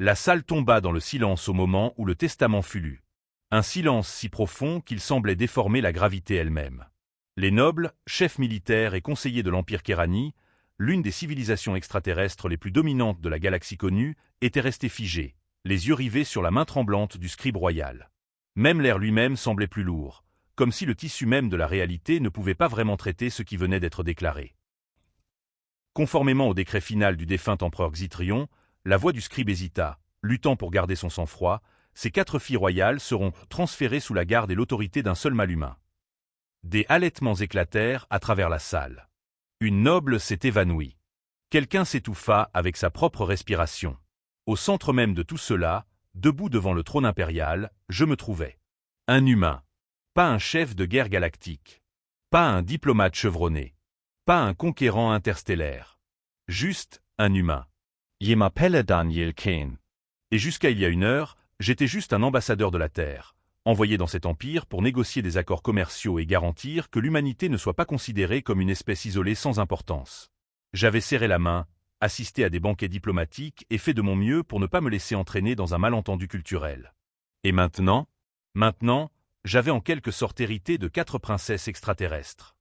La salle tomba dans le silence au moment où le testament fut lu. Un silence si profond qu'il semblait déformer la gravité elle-même. Les nobles, chefs militaires et conseillers de l'Empire Kérani, l'une des civilisations extraterrestres les plus dominantes de la galaxie connue, étaient restés figés, les yeux rivés sur la main tremblante du scribe royal. Même l'air lui-même semblait plus lourd, comme si le tissu même de la réalité ne pouvait pas vraiment traiter ce qui venait d'être déclaré. Conformément au décret final du défunt empereur Xitrion, la voix du scribe hésita, luttant pour garder son sang-froid. Ces 4 filles royales seront transférées sous la garde et l'autorité d'un seul mâle humain. Des halètements éclatèrent à travers la salle. Une noble s'est évanouie. Quelqu'un s'étouffa avec sa propre respiration. Au centre même de tout cela, debout devant le trône impérial, je me trouvais. Un humain. Pas un chef de guerre galactique. Pas un diplomate chevronné. Pas un conquérant interstellaire. Juste un humain. Je m'appelle Daniel Kane. Et jusqu'à il y a 1 heure, j'étais juste un ambassadeur de la Terre, envoyé dans cet empire pour négocier des accords commerciaux et garantir que l'humanité ne soit pas considérée comme une espèce isolée sans importance. J'avais serré la main, assisté à des banquets diplomatiques et fait de mon mieux pour ne pas me laisser entraîner dans un malentendu culturel. Et maintenant, j'avais en quelque sorte hérité de 4 princesses extraterrestres.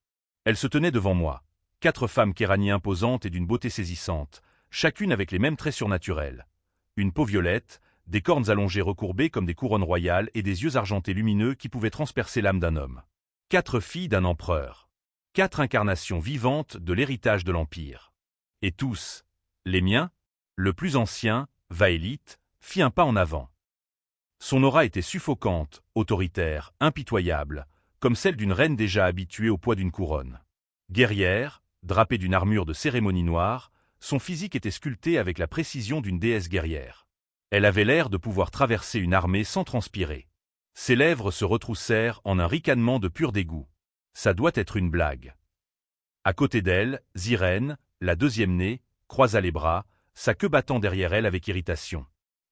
Elles se tenaient devant moi, 4 femmes kérani imposantes et d'une beauté saisissante, chacune avec les mêmes traits surnaturels. Une peau violette, des cornes allongées recourbées comme des couronnes royales et des yeux argentés lumineux qui pouvaient transpercer l'âme d'un homme. 4 filles d'un empereur. 4 incarnations vivantes de l'héritage de l'Empire. Et tous, les miens, le plus ancien, Vaélite, fit un pas en avant. Son aura était suffocante, autoritaire, impitoyable, comme celle d'une reine déjà habituée au poids d'une couronne. Guerrière, drapée d'une armure de cérémonie noire, son physique était sculpté avec la précision d'une déesse guerrière. Elle avait l'air de pouvoir traverser une armée sans transpirer. Ses lèvres se retroussèrent en un ricanement de pur dégoût. Ça doit être une blague. À côté d'elle, Zirène, la deuxième née, croisa les bras, sa queue battant derrière elle avec irritation.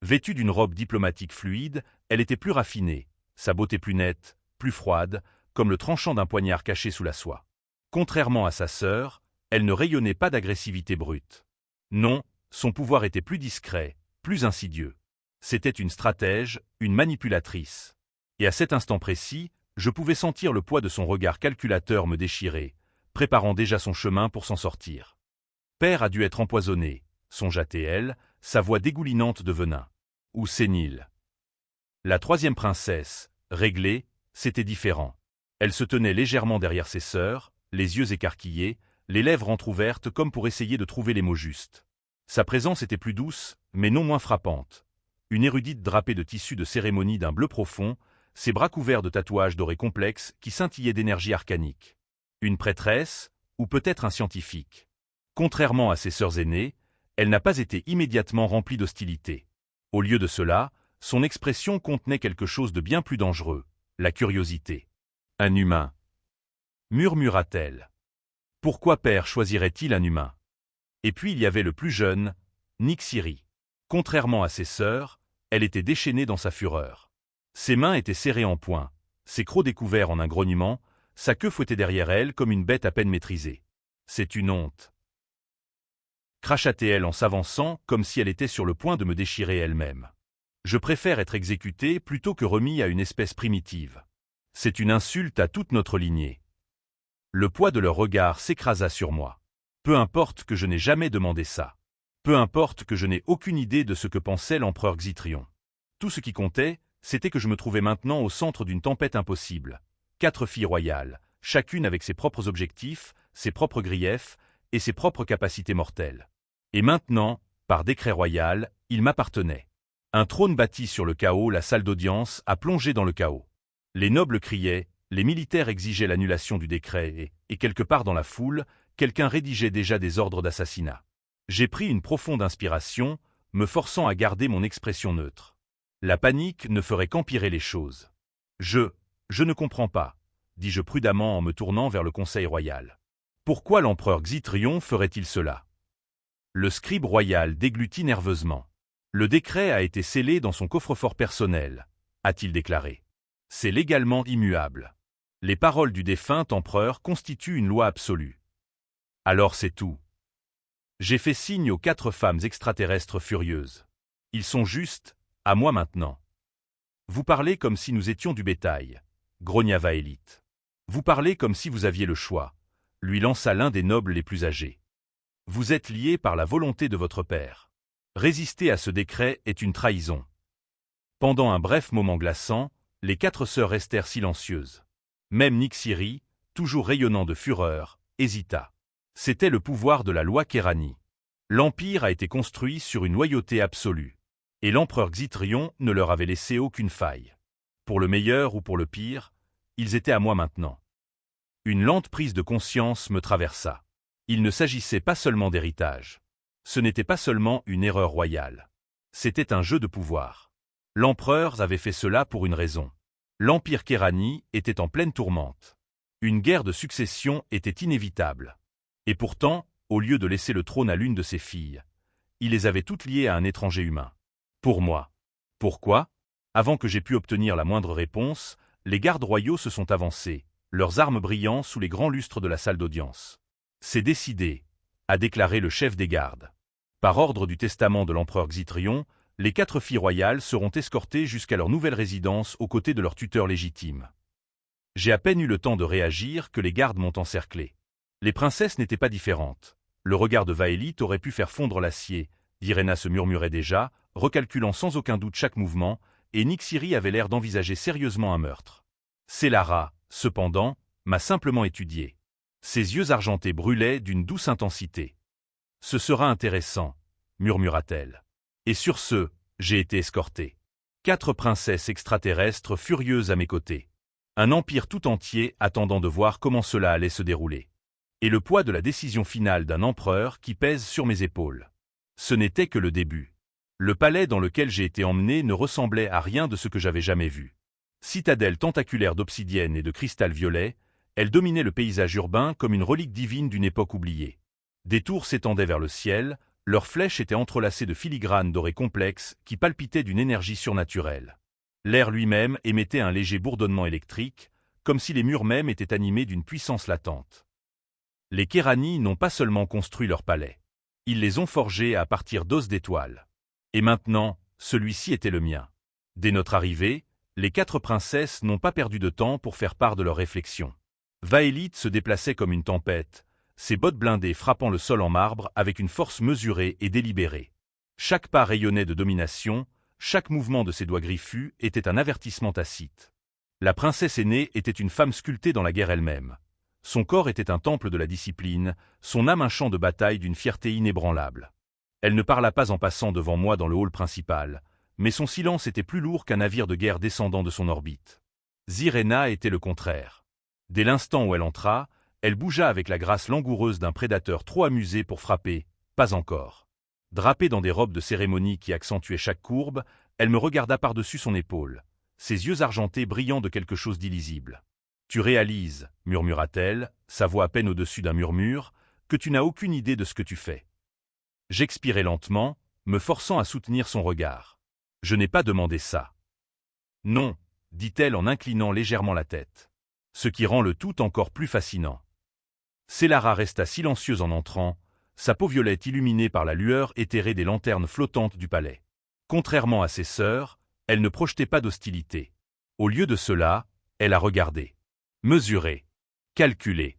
Vêtue d'une robe diplomatique fluide, elle était plus raffinée, sa beauté plus nette, plus froide, comme le tranchant d'un poignard caché sous la soie. Contrairement à sa sœur, elle ne rayonnait pas d'agressivité brute. Non, son pouvoir était plus discret, plus insidieux. C'était une stratège, une manipulatrice. Et à cet instant précis, je pouvais sentir le poids de son regard calculateur me déchirer, préparant déjà son chemin pour s'en sortir. Père a dû être empoisonné, songea-t-elle, sa voix dégoulinante de venin. Ou sénile. La 3e princesse, réglée, c'était différent. Elle se tenait légèrement derrière ses sœurs, les yeux écarquillés, les lèvres entr'ouvertes comme pour essayer de trouver les mots justes. Sa présence était plus douce, mais non moins frappante. Une érudite drapée de tissus de cérémonie d'un bleu profond, ses bras couverts de tatouages dorés complexes qui scintillaient d'énergie arcanique. Une prêtresse, ou peut-être un scientifique. Contrairement à ses sœurs aînées, elle n'a pas été immédiatement remplie d'hostilité. Au lieu de cela, son expression contenait quelque chose de bien plus dangereux, la curiosité. Un humain. Murmura-t-elle. Pourquoi père choisirait-il un humain? Et puis il y avait le plus jeune, Nixiri. Contrairement à ses sœurs, elle était déchaînée dans sa fureur. Ses mains étaient serrées en poing, ses crocs découverts en un grognement, sa queue fouettait derrière elle comme une bête à peine maîtrisée. C'est une honte. Cracha-t-elle en s'avançant comme si elle était sur le point de me déchirer elle-même. Je préfère être exécuté plutôt que remis à une espèce primitive. C'est une insulte à toute notre lignée. Le poids de leur regard s'écrasa sur moi. Peu importe que je n'ai jamais demandé ça. Peu importe que je n'ai aucune idée de ce que pensait l'empereur Xitrion. Tout ce qui comptait, c'était que je me trouvais maintenant au centre d'une tempête impossible. 4 filles royales, chacune avec ses propres objectifs, ses propres griefs et ses propres capacités mortelles. Et maintenant, par décret royal, il m'appartenait. Un trône bâti sur le chaos, la salle d'audience a plongé dans le chaos. Les nobles criaient, les militaires exigeaient l'annulation du décret et quelque part dans la foule, quelqu'un rédigeait déjà des ordres d'assassinat. J'ai pris une profonde inspiration, me forçant à garder mon expression neutre. La panique ne ferait qu'empirer les choses. Je ne comprends pas, dis-je prudemment en me tournant vers le conseil royal. Pourquoi l'empereur Xitrion ferait-il cela? Le scribe royal déglutit nerveusement. Le décret a été scellé dans son coffre-fort personnel, a-t-il déclaré. C'est légalement immuable. Les paroles du défunt empereur constituent une loi absolue. Alors c'est tout. J'ai fait signe aux 4 femmes extraterrestres furieuses. Ils sont justes, à moi maintenant. Vous parlez comme si nous étions du bétail, grogna Vaélite. Vous parlez comme si vous aviez le choix, lui lança l'un des nobles les plus âgés. Vous êtes liés par la volonté de votre père. Résister à ce décret est une trahison. Pendant un bref moment glaçant, les 4 sœurs restèrent silencieuses. Même Nyxiri, toujours rayonnant de fureur, hésita. C'était le pouvoir de la loi Kérani. L'Empire a été construit sur une loyauté absolue. Et l'empereur Xitrion ne leur avait laissé aucune faille. Pour le meilleur ou pour le pire, ils étaient à moi maintenant. Une lente prise de conscience me traversa. Il ne s'agissait pas seulement d'héritage. Ce n'était pas seulement une erreur royale. C'était un jeu de pouvoir. L'empereur avait fait cela pour une raison. L'Empire Kérani était en pleine tourmente. Une guerre de succession était inévitable. Et pourtant, au lieu de laisser le trône à l'une de ses filles, il les avait toutes liées à un étranger humain. Pour moi. Pourquoi? Avant que j'aie pu obtenir la moindre réponse, les gardes royaux se sont avancés, leurs armes brillant sous les grands lustres de la salle d'audience. C'est décidé, a déclaré le chef des gardes. Par ordre du testament de l'empereur Xitrion, les 4 filles royales seront escortées jusqu'à leur nouvelle résidence aux côtés de leur tuteur légitime. J'ai à peine eu le temps de réagir que les gardes m'ont encerclé. Les princesses n'étaient pas différentes. Le regard de Vaélite aurait pu faire fondre l'acier, Irena se murmurait déjà, recalculant sans aucun doute chaque mouvement, et Nyxiri avait l'air d'envisager sérieusement un meurtre. Célara, cependant, m'a simplement étudié. Ses yeux argentés brûlaient d'une douce intensité. « Ce sera intéressant, » murmura-t-elle. Et sur ce, j'ai été escorté. 4 princesses extraterrestres furieuses à mes côtés. Un empire tout entier attendant de voir comment cela allait se dérouler. Et le poids de la décision finale d'un empereur qui pèse sur mes épaules. Ce n'était que le début. Le palais dans lequel j'ai été emmené ne ressemblait à rien de ce que j'avais jamais vu. Citadelle tentaculaire d'obsidienne et de cristal violet, elle dominait le paysage urbain comme une relique divine d'une époque oubliée. Des tours s'étendaient vers le ciel, leurs flèches étaient entrelacées de filigranes dorés complexes qui palpitaient d'une énergie surnaturelle. L'air lui-même émettait un léger bourdonnement électrique, comme si les murs mêmes étaient animés d'une puissance latente. Les Kérani n'ont pas seulement construit leur palais. Ils les ont forgés à partir d'os d'étoiles. Et maintenant, celui-ci était le mien. Dès notre arrivée, les 4 princesses n'ont pas perdu de temps pour faire part de leurs réflexions. Vaélite se déplaçait comme une tempête, ses bottes blindées frappant le sol en marbre avec une force mesurée et délibérée. Chaque pas rayonnait de domination, chaque mouvement de ses doigts griffus était un avertissement tacite. La princesse aînée était une femme sculptée dans la guerre elle-même. Son corps était un temple de la discipline, son âme un champ de bataille d'une fierté inébranlable. Elle ne parla pas en passant devant moi dans le hall principal, mais son silence était plus lourd qu'un navire de guerre descendant de son orbite. Zirena était le contraire. Dès l'instant où elle entra, elle bougea avec la grâce langoureuse d'un prédateur trop amusé pour frapper, pas encore. Drapée dans des robes de cérémonie qui accentuaient chaque courbe, elle me regarda par-dessus son épaule, ses yeux argentés brillant de quelque chose d'illisible. « Tu réalises, murmura-t-elle, sa voix à peine au-dessus d'un murmure, que tu n'as aucune idée de ce que tu fais. » J'expirai lentement, me forçant à soutenir son regard. « Je n'ai pas demandé ça. »« Non, » dit-elle en inclinant légèrement la tête. Ce qui rend le tout encore plus fascinant. Célara resta silencieuse en entrant, sa peau violette illuminée par la lueur éthérée des lanternes flottantes du palais. Contrairement à ses sœurs, elle ne projetait pas d'hostilité. Au lieu de cela, elle a regardé. Mesuré. Calculé.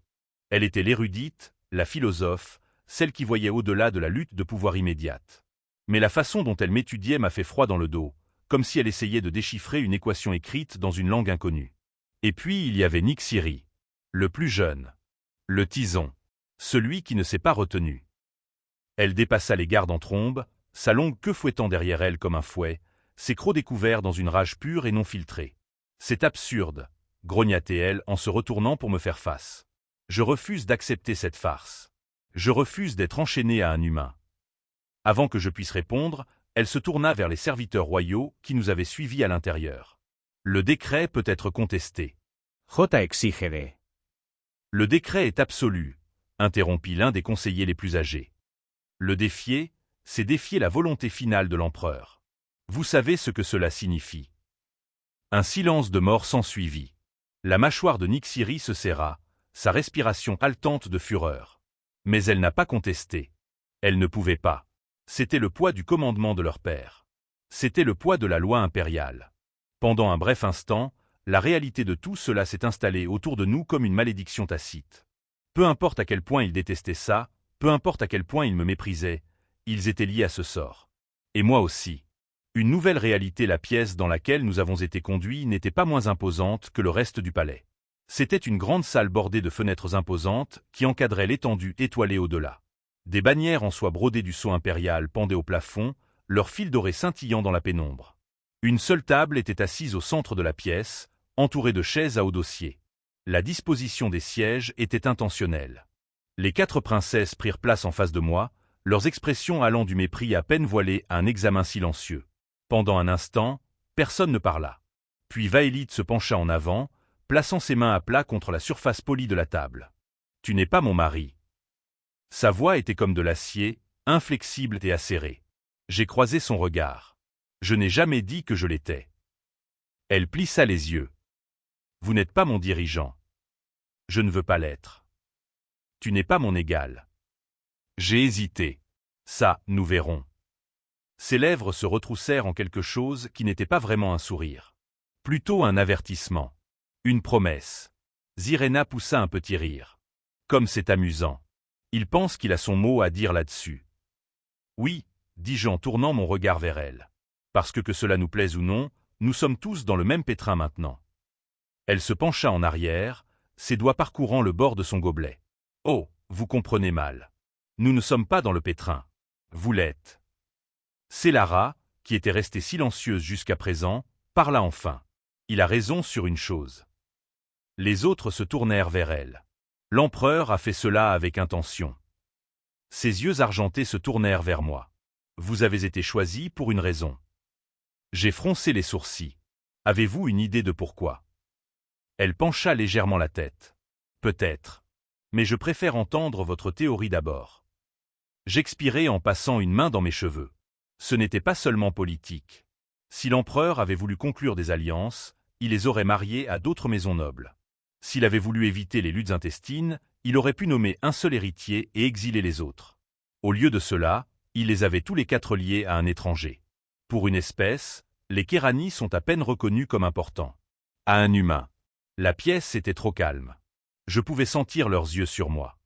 Elle était l'érudite, la philosophe, celle qui voyait au-delà de la lutte de pouvoir immédiate. Mais la façon dont elle m'étudiait m'a fait froid dans le dos, comme si elle essayait de déchiffrer une équation écrite dans une langue inconnue. Et puis il y avait Nyxiri, le plus jeune, le tison, celui qui ne s'est pas retenu. Elle dépassa les gardes en trombe, sa longue queue fouettant derrière elle comme un fouet, ses crocs découverts dans une rage pure et non filtrée. « C'est absurde », grogna-t-elle en se retournant pour me faire face. « Je refuse d'accepter cette farce. Je refuse d'être enchaînée à un humain. » Avant que je puisse répondre, elle se tourna vers les serviteurs royaux qui nous avaient suivis à l'intérieur. « Le décret peut être contesté. »« J exigere. » « Le décret est absolu », interrompit l'un des conseillers les plus âgés. « Le défier, c'est défier la volonté finale de l'empereur. Vous savez ce que cela signifie. » Un silence de mort s'ensuivit. La mâchoire de Nyxiri se serra, sa respiration haletante de fureur. Mais elle n'a pas contesté. Elle ne pouvait pas. C'était le poids du commandement de leur père. C'était le poids de la loi impériale. Pendant un bref instant, la réalité de tout cela s'est installée autour de nous comme une malédiction tacite. Peu importe à quel point ils détestaient ça, peu importe à quel point ils me méprisaient, ils étaient liés à ce sort. Et moi aussi. Une nouvelle réalité, la pièce dans laquelle nous avons été conduits n'était pas moins imposante que le reste du palais. C'était une grande salle bordée de fenêtres imposantes qui encadraient l'étendue étoilée au-delà. Des bannières en soie brodée du sceau impérial pendaient au plafond, leurs fils dorés scintillant dans la pénombre. Une seule table était assise au centre de la pièce, entourée de chaises à haut dossier. La disposition des sièges était intentionnelle. Les 4 princesses prirent place en face de moi, leurs expressions allant du mépris à peine voilé à un examen silencieux. Pendant un instant, personne ne parla. Puis Vaélite se pencha en avant, plaçant ses mains à plat contre la surface polie de la table. « Tu n'es pas mon mari. » Sa voix était comme de l'acier, inflexible et acérée. J'ai croisé son regard. Je n'ai jamais dit que je l'étais. Elle plissa les yeux. « Vous n'êtes pas mon dirigeant. Je ne veux pas l'être. Tu n'es pas mon égal. » J'ai hésité. Ça, nous verrons. Ses lèvres se retroussèrent en quelque chose qui n'était pas vraiment un sourire. Plutôt un avertissement. Une promesse. Zirena poussa un petit rire. Comme c'est amusant. Il pense qu'il a son mot à dire là-dessus. Oui, dis-je en tournant mon regard vers elle. Parce que cela nous plaise ou non, nous sommes tous dans le même pétrin maintenant. Elle se pencha en arrière, ses doigts parcourant le bord de son gobelet. Oh, vous comprenez mal. Nous ne sommes pas dans le pétrin. Vous l'êtes. C'est Lara, qui était restée silencieuse jusqu'à présent, parla enfin. Il a raison sur une chose. Les autres se tournèrent vers elle. L'empereur a fait cela avec intention. Ses yeux argentés se tournèrent vers moi. Vous avez été choisi pour une raison. J'ai froncé les sourcils. Avez-vous une idée de pourquoi? Elle pencha légèrement la tête. Peut-être. Mais je préfère entendre votre théorie d'abord. J'expirai en passant une main dans mes cheveux. Ce n'était pas seulement politique. Si l'empereur avait voulu conclure des alliances, il les aurait mariées à d'autres maisons nobles. S'il avait voulu éviter les luttes intestines, il aurait pu nommer un seul héritier et exiler les autres. Au lieu de cela, il les avait tous les 4 liés à un étranger. Pour une espèce, les Kérani sont à peine reconnus comme importants. À un humain. La pièce était trop calme. Je pouvais sentir leurs yeux sur moi.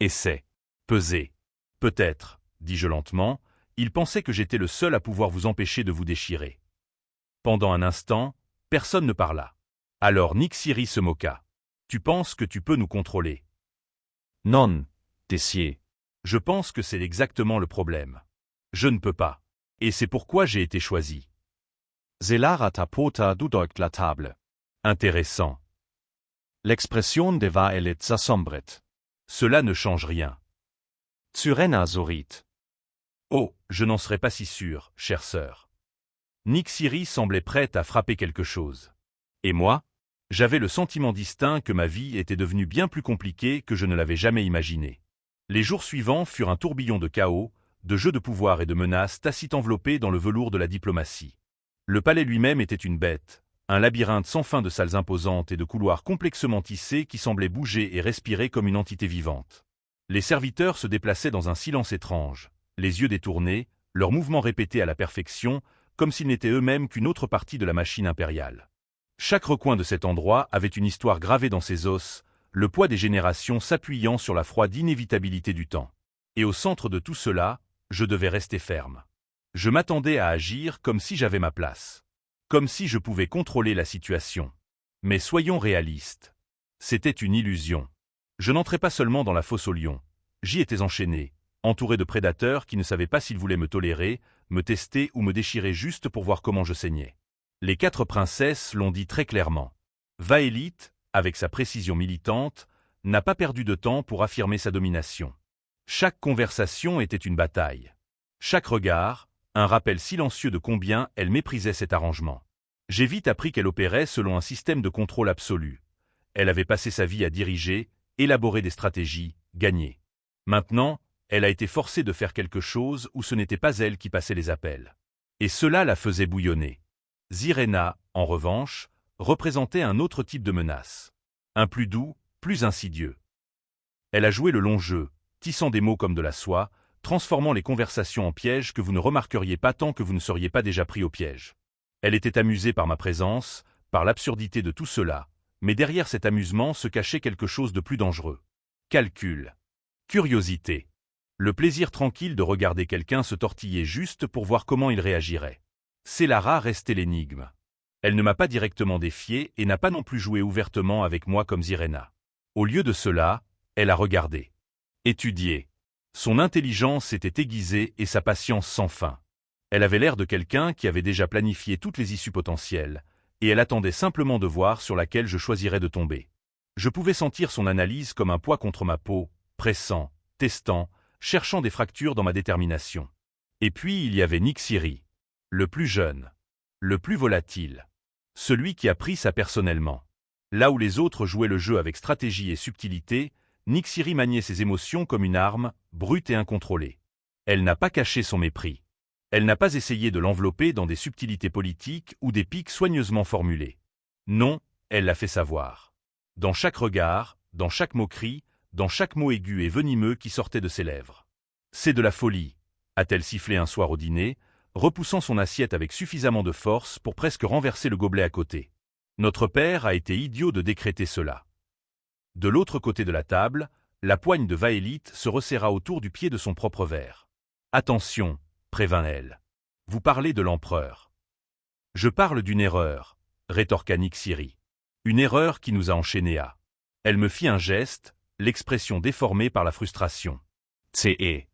Essai. Peser. Peut-être, dis-je lentement, ils pensaient que j'étais le seul à pouvoir vous empêcher de vous déchirer. Pendant un instant, personne ne parla. Alors Nixiri se moqua. Tu penses que tu peux nous contrôler? Non, Tessier. Je pense que c'est exactement le problème. Je ne peux pas. Et c'est pourquoi j'ai été choisi. Zelara tapota dudeugt la table. Intéressant. L'expression de Vaélite s'assombrit. Cela ne change rien. Tsurena zorit. Oh, je n'en serais pas si sûr, chère sœur. Nixiri semblait prête à frapper quelque chose. Et moi? J'avais le sentiment distinct que ma vie était devenue bien plus compliquée que je ne l'avais jamais imaginé. Les jours suivants furent un tourbillon de chaos, de jeux de pouvoir et de menaces tacites enveloppés dans le velours de la diplomatie. Le palais lui-même était une bête, un labyrinthe sans fin de salles imposantes et de couloirs complexement tissés qui semblaient bouger et respirer comme une entité vivante. Les serviteurs se déplaçaient dans un silence étrange, les yeux détournés, leurs mouvements répétés à la perfection, comme s'ils n'étaient eux-mêmes qu'une autre partie de la machine impériale. Chaque recoin de cet endroit avait une histoire gravée dans ses os, le poids des générations s'appuyant sur la froide inévitabilité du temps. Et au centre de tout cela, je devais rester ferme. Je m'attendais à agir comme si j'avais ma place. Comme si je pouvais contrôler la situation. Mais soyons réalistes. C'était une illusion. Je n'entrais pas seulement dans la fosse aux lions. J'y étais enchaîné, entouré de prédateurs qui ne savaient pas s'ils voulaient me tolérer, me tester ou me déchirer juste pour voir comment je saignais. Les 4 princesses l'ont dit très clairement. Vaélite, avec sa précision militante, n'a pas perdu de temps pour affirmer sa domination. Chaque conversation était une bataille. Chaque regard, un rappel silencieux de combien elle méprisait cet arrangement. J'ai vite appris qu'elle opérait selon un système de contrôle absolu. Elle avait passé sa vie à diriger, élaborer des stratégies, gagner. Maintenant, elle a été forcée de faire quelque chose où ce n'était pas elle qui passait les appels. Et cela la faisait bouillonner. Zirena, en revanche, représentait un autre type de menace. Un plus doux, plus insidieux. Elle a joué le long jeu, tissant des mots comme de la soie, transformant les conversations en pièges que vous ne remarqueriez pas tant que vous ne seriez pas déjà pris au piège. Elle était amusée par ma présence, par l'absurdité de tout cela, mais derrière cet amusement se cachait quelque chose de plus dangereux. Calcul. Curiosité. Le plaisir tranquille de regarder quelqu'un se tortiller juste pour voir comment il réagirait. Célara restait l'énigme. Elle ne m'a pas directement défié et n'a pas non plus joué ouvertement avec moi comme Zirena. Au lieu de cela, elle a regardé. Étudié. Son intelligence était aiguisée et sa patience sans fin. Elle avait l'air de quelqu'un qui avait déjà planifié toutes les issues potentielles, et elle attendait simplement de voir sur laquelle je choisirais de tomber. Je pouvais sentir son analyse comme un poids contre ma peau, pressant, testant, cherchant des fractures dans ma détermination. Et puis il y avait Nixiri, le plus jeune, le plus volatile, celui qui a pris ça personnellement. Là où les autres jouaient le jeu avec stratégie et subtilité, Nixiri maniait ses émotions comme une arme, brute et incontrôlée. Elle n'a pas caché son mépris. Elle n'a pas essayé de l'envelopper dans des subtilités politiques ou des piques soigneusement formulées. Non, elle l'a fait savoir. Dans chaque regard, dans chaque moquerie, dans chaque mot aigu et venimeux qui sortait de ses lèvres. C'est de la folie, a-t-elle sifflé un soir au dîner, repoussant son assiette avec suffisamment de force pour presque renverser le gobelet à côté. Notre père a été idiot de décréter cela. De l'autre côté de la table, la poigne de Vaélite se resserra autour du pied de son propre verre. « Attention », prévint-elle. « Vous parlez de l'empereur. »« Je parle d'une erreur, » rétorqua Nixiri. « Une erreur qui nous a enchaînés à. » Elle me fit un geste, l'expression déformée par la frustration. « Tse. »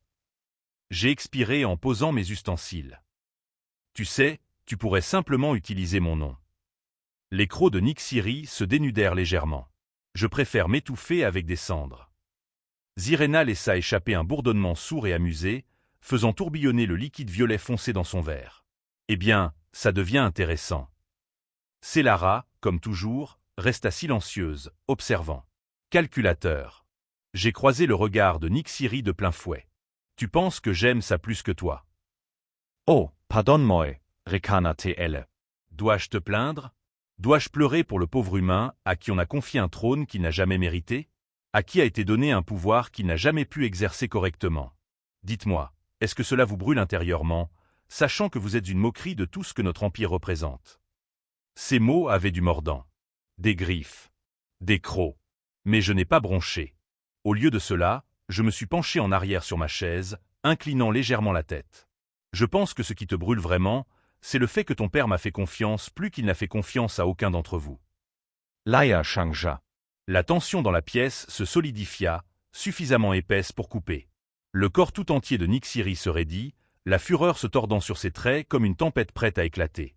J'ai expiré en posant mes ustensiles. « Tu sais, tu pourrais simplement utiliser mon nom. » Les crocs de Nixiri se dénudèrent légèrement. Je préfère m'étouffer avec des cendres. Zirena laissa échapper un bourdonnement sourd et amusé, faisant tourbillonner le liquide violet foncé dans son verre. Eh bien, ça devient intéressant. Célara, comme toujours, resta silencieuse, observant. Calculateur. J'ai croisé le regard de Nixiri de plein fouet. Tu penses que j'aime ça plus que toi? Oh, pardonne-moi, ricanait-elle. Dois-je te plaindre? Dois-je pleurer pour le pauvre humain à qui on a confié un trône qu'il n'a jamais mérité? À qui a été donné un pouvoir qu'il n'a jamais pu exercer correctement? Dites-moi, est-ce que cela vous brûle intérieurement, sachant que vous êtes une moquerie de tout ce que notre empire représente? Ces mots avaient du mordant. Des griffes. Des crocs. Mais je n'ai pas bronché. Au lieu de cela, je me suis penché en arrière sur ma chaise, inclinant légèrement la tête. Je pense que ce qui te brûle vraiment, c'est le fait que ton père m'a fait confiance plus qu'il n'a fait confiance à aucun d'entre vous. L'aya changea. La tension dans la pièce se solidifia, suffisamment épaisse pour couper. Le corps tout entier de Nixiri se raidit, la fureur se tordant sur ses traits comme une tempête prête à éclater.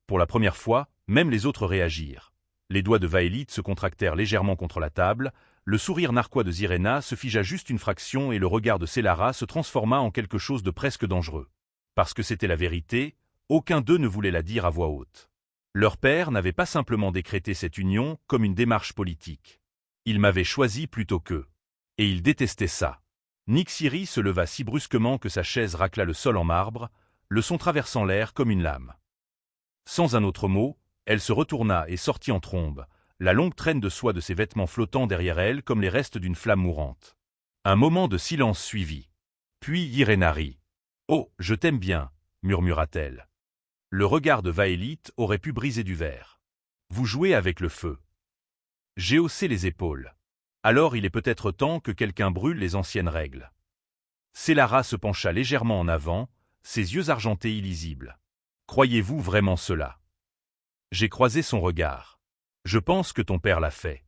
Pour la première fois, même les autres réagirent. Les doigts de Vaélite se contractèrent légèrement contre la table, le sourire narquois de Zirena se figea juste une fraction et le regard de Célara se transforma en quelque chose de presque dangereux. Parce que c'était la vérité, aucun d'eux ne voulait la dire à voix haute. Leur père n'avait pas simplement décrété cette union comme une démarche politique. Il m'avait choisi plutôt qu'eux. Et il détestait ça. Nixiri se leva si brusquement que sa chaise racla le sol en marbre, le son traversant l'air comme une lame. Sans un autre mot, elle se retourna et sortit en trombe, la longue traîne de soie de ses vêtements flottant derrière elle comme les restes d'une flamme mourante. Un moment de silence suivit. Puis Irena rit. « Oh, je t'aime bien », murmura-t-elle. Le regard de Vaélite aurait pu briser du verre. Vous jouez avec le feu. J'ai haussé les épaules. Alors il est peut-être temps que quelqu'un brûle les anciennes règles. Célara se pencha légèrement en avant, ses yeux argentés illisibles. Croyez-vous vraiment cela? J'ai croisé son regard. Je pense que ton père l'a fait.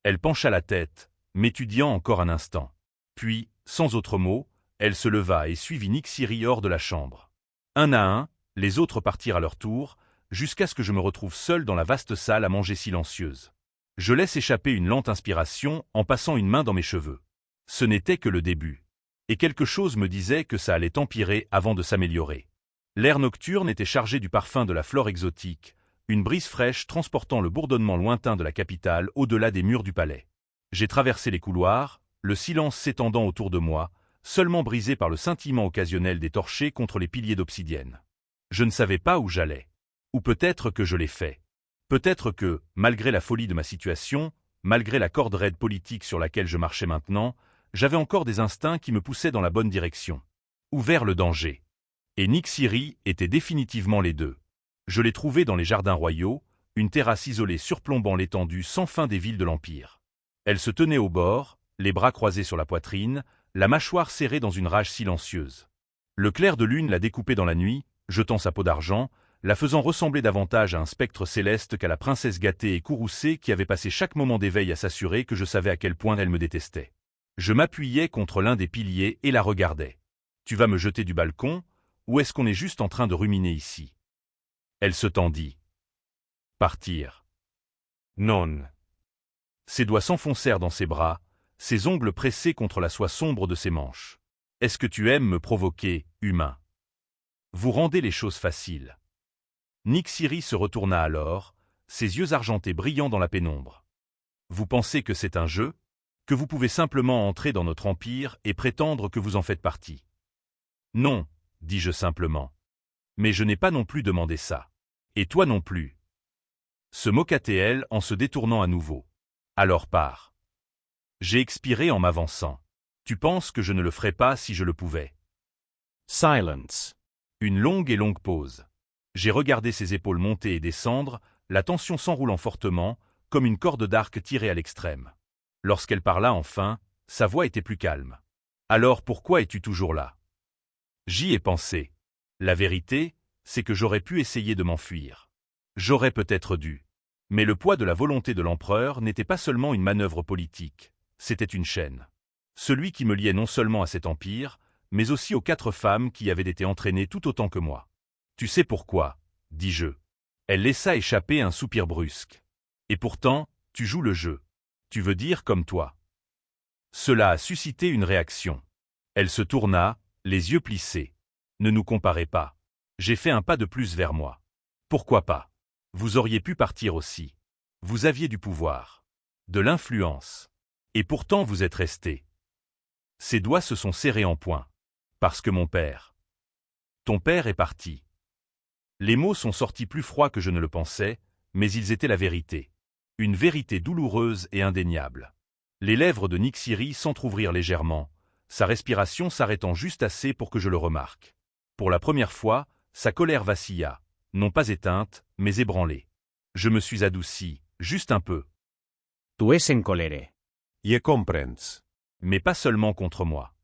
Elle pencha la tête, m'étudiant encore un instant. Puis, sans autre mot, elle se leva et suivit Nixiri hors de la chambre. Un à un, les autres partirent à leur tour, jusqu'à ce que je me retrouve seul dans la vaste salle à manger silencieuse. Je laisse échapper une lente inspiration en passant une main dans mes cheveux. Ce n'était que le début. Et quelque chose me disait que ça allait empirer avant de s'améliorer. L'air nocturne était chargé du parfum de la flore exotique, une brise fraîche transportant le bourdonnement lointain de la capitale au-delà des murs du palais. J'ai traversé les couloirs, le silence s'étendant autour de moi, seulement brisé par le scintillement occasionnel des torchers contre les piliers d'obsidienne. Je ne savais pas où j'allais. Ou peut-être que je l'ai fait. Peut-être que, malgré la folie de ma situation, malgré la corde raide politique sur laquelle je marchais maintenant, J'avais encore des instincts qui me poussaient dans la bonne direction. Ou vers le danger. Et Nyxiri était définitivement les deux. Je l'ai trouvé dans les jardins royaux, une terrasse isolée surplombant l'étendue sans fin des villes de l'Empire. Elle se tenait au bord, les bras croisés sur la poitrine, la mâchoire serrée dans une rage silencieuse. Le clair de lune la découpait dans la nuit, jetant sa peau d'argent, la faisant ressembler davantage à un spectre céleste qu'à la princesse gâtée et courroucée qui avait passé chaque moment d'éveil à s'assurer que je savais à quel point elle me détestait. Je m'appuyais contre l'un des piliers et la regardais. « Tu vas me jeter du balcon, ou est-ce qu'on est juste en train de ruminer ici ?» Elle se tendit. « Partir. » Non. Ses doigts s'enfoncèrent dans ses bras, ses ongles pressés contre la soie sombre de ses manches. « Est-ce que tu aimes me provoquer, humain ? Vous rendez les choses faciles. » Nyxiri se retourna alors, ses yeux argentés brillant dans la pénombre. « Vous pensez que c'est un jeu ? Que vous pouvez simplement entrer dans notre empire et prétendre que vous en faites partie ? » « Non, dis-je simplement. Mais je n'ai pas non plus demandé ça. Et toi non plus. » Se moqua-t-elle en se détournant à nouveau. « Alors pars. » J'ai expiré en m'avançant. « Tu penses que je ne le ferais pas si je le pouvais ? » Silence. Une longue pause. J'ai regardé ses épaules monter et descendre, la tension s'enroulant fortement, comme une corde d'arc tirée à l'extrême. Lorsqu'elle parla enfin, sa voix était plus calme. « Alors pourquoi es-tu toujours là ? » J'y ai pensé. La vérité, c'est que j'aurais pu essayer de m'enfuir. J'aurais peut-être dû. Mais le poids de la volonté de l'empereur n'était pas seulement une manœuvre politique, c'était une chaîne. Celui qui me liait non seulement à cet empire, mais aussi aux 4 femmes qui avaient été entraînées tout autant que moi. « Tu sais pourquoi ?» dis-je. Elle laissa échapper un soupir brusque. « Et pourtant, tu joues le jeu. Tu veux dire comme toi. » Cela a suscité une réaction. Elle se tourna, les yeux plissés. « Ne nous comparez pas. J'ai fait un pas de plus vers moi. Pourquoi pas ? Vous auriez pu partir aussi. Vous aviez du pouvoir. De l'influence. Et pourtant vous êtes resté. » Ses doigts se sont serrés en poing. « Parce que mon père. » « Ton père est parti. » Les mots sont sortis plus froids que je ne le pensais, mais ils étaient la vérité. Une vérité douloureuse et indéniable. Les lèvres de Nyxiri s'entr'ouvrirent légèrement, sa respiration s'arrêtant juste assez pour que je le remarque. Pour la première fois, sa colère vacilla, non pas éteinte, mais ébranlée. Je me suis adouci, juste un peu. Tu es en colère. Je comprends. Mais pas seulement contre moi.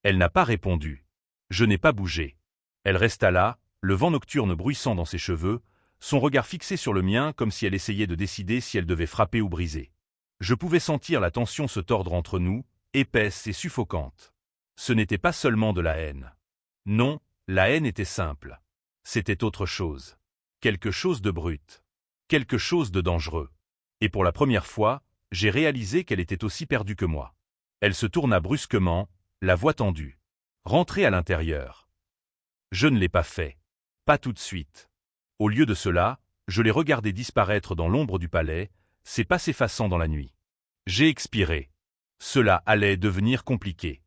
Elle n'a pas répondu. Je n'ai pas bougé. Elle resta là, le vent nocturne bruissant dans ses cheveux, son regard fixé sur le mien comme si elle essayait de décider si elle devait frapper ou briser. Je pouvais sentir la tension se tordre entre nous, épaisse et suffocante. Ce n'était pas seulement de la haine. Non, la haine était simple. C'était autre chose. Quelque chose de brut. Quelque chose de dangereux. Et pour la première fois, j'ai réalisé qu'elle était aussi perdue que moi. Elle se tourna brusquement, la voix tendue. Rentrez à l'intérieur. Je ne l'ai pas fait. Pas tout de suite. Au lieu de cela, je l'ai regardé disparaître dans l'ombre du palais, ses pas s'effaçant dans la nuit. J'ai expiré. Cela allait devenir compliqué.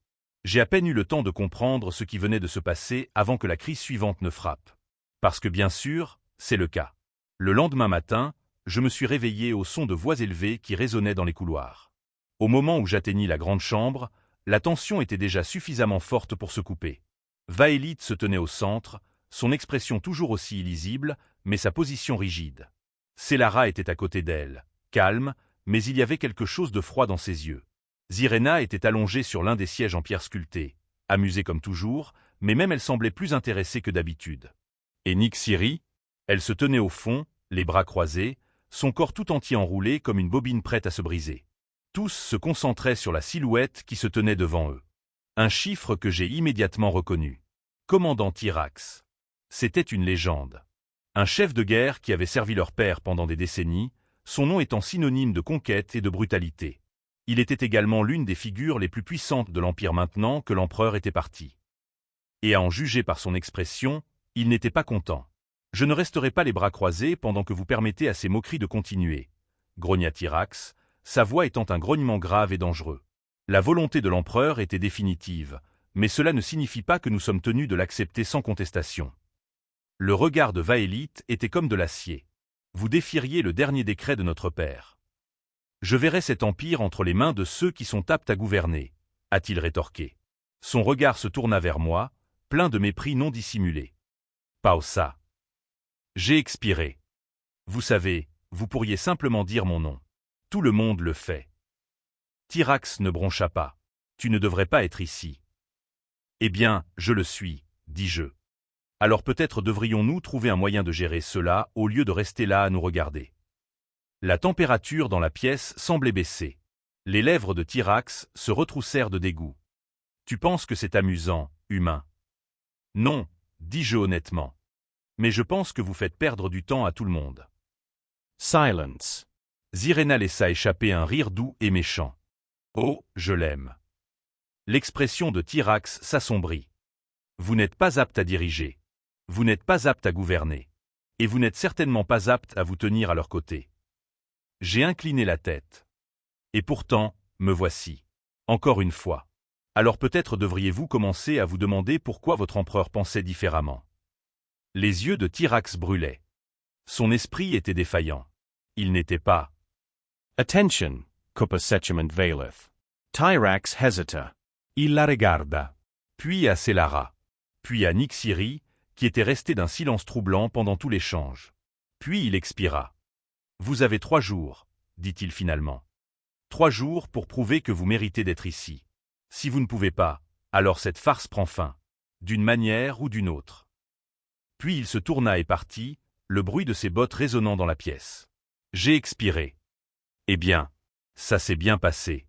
J'ai à peine eu le temps de comprendre ce qui venait de se passer avant que la crise suivante ne frappe. Parce que bien sûr, c'est le cas. Le lendemain matin, je me suis réveillé au son de voix élevées qui résonnaient dans les couloirs. Au moment où j'atteignis la grande chambre, la tension était déjà suffisamment forte pour se couper. Vaélite se tenait au centre, son expression toujours aussi illisible, mais sa position rigide. Célara était à côté d'elle, calme, mais il y avait quelque chose de froid dans ses yeux. Zirena était allongée sur l'un des sièges en pierre sculptée, amusée comme toujours, mais même elle semblait plus intéressée que d'habitude. Et Nyxiri, elle se tenait au fond, les bras croisés, son corps tout entier enroulé comme une bobine prête à se briser. Tous se concentraient sur la silhouette qui se tenait devant eux. Un chiffre que j'ai immédiatement reconnu. Commandant Tyrax. C'était une légende. Un chef de guerre qui avait servi leur père pendant des décennies, son nom étant synonyme de conquête et de brutalité. Il était également l'une des figures les plus puissantes de l'Empire maintenant que l'empereur était parti. Et à en juger par son expression, il n'était pas content. « Je ne resterai pas les bras croisés pendant que vous permettez à ces moqueries de continuer, » grogna Tyrax, sa voix étant un grognement grave et dangereux. La volonté de l'empereur était définitive, mais cela ne signifie pas que nous sommes tenus de l'accepter sans contestation. Le regard de Vaélite était comme de l'acier. Vous défieriez le dernier décret de notre père. Je verrai cet empire entre les mains de ceux qui sont aptes à gouverner, a-t-il rétorqué. Son regard se tourna vers moi, plein de mépris non dissimulé. Pausa. J'ai expiré. Vous savez, vous pourriez simplement dire mon nom. Tout le monde le fait. Tyrax ne broncha pas. Tu ne devrais pas être ici. Eh bien, je le suis, dis-je. Alors peut-être devrions-nous trouver un moyen de gérer cela au lieu de rester là à nous regarder. La température dans la pièce semblait baisser. Les lèvres de Tyrax se retroussèrent de dégoût. Tu penses que c'est amusant, humain? Non, dis-je honnêtement. Mais je pense que vous faites perdre du temps à tout le monde. Silence. Zirena laissa échapper un rire doux et méchant. Oh, je l'aime. L'expression de Tyrax s'assombrit. Vous n'êtes pas apte à diriger. Vous n'êtes pas apte à gouverner. Et vous n'êtes certainement pas apte à vous tenir à leur côté. J'ai incliné la tête. Et pourtant, me voici. Encore une fois. Alors peut-être devriez-vous commencer à vous demander pourquoi votre empereur pensait différemment. Les yeux de Tyrax brûlaient. Son esprit était défaillant. Il n'était pas. Attention, Cupa Sechument Valeth. Tyrax hesita. Il la regarda. Puis à Selara. Puis à Nyxiri, qui était resté d'un silence troublant pendant tout l'échange. Puis il expira. Vous avez 3 jours, dit-il finalement. 3 jours pour prouver que vous méritez d'être ici. Si vous ne pouvez pas, alors cette farce prend fin, d'une manière ou d'une autre. Puis il se tourna et partit, le bruit de ses bottes résonnant dans la pièce. J'ai expiré. Eh bien, ça s'est bien passé.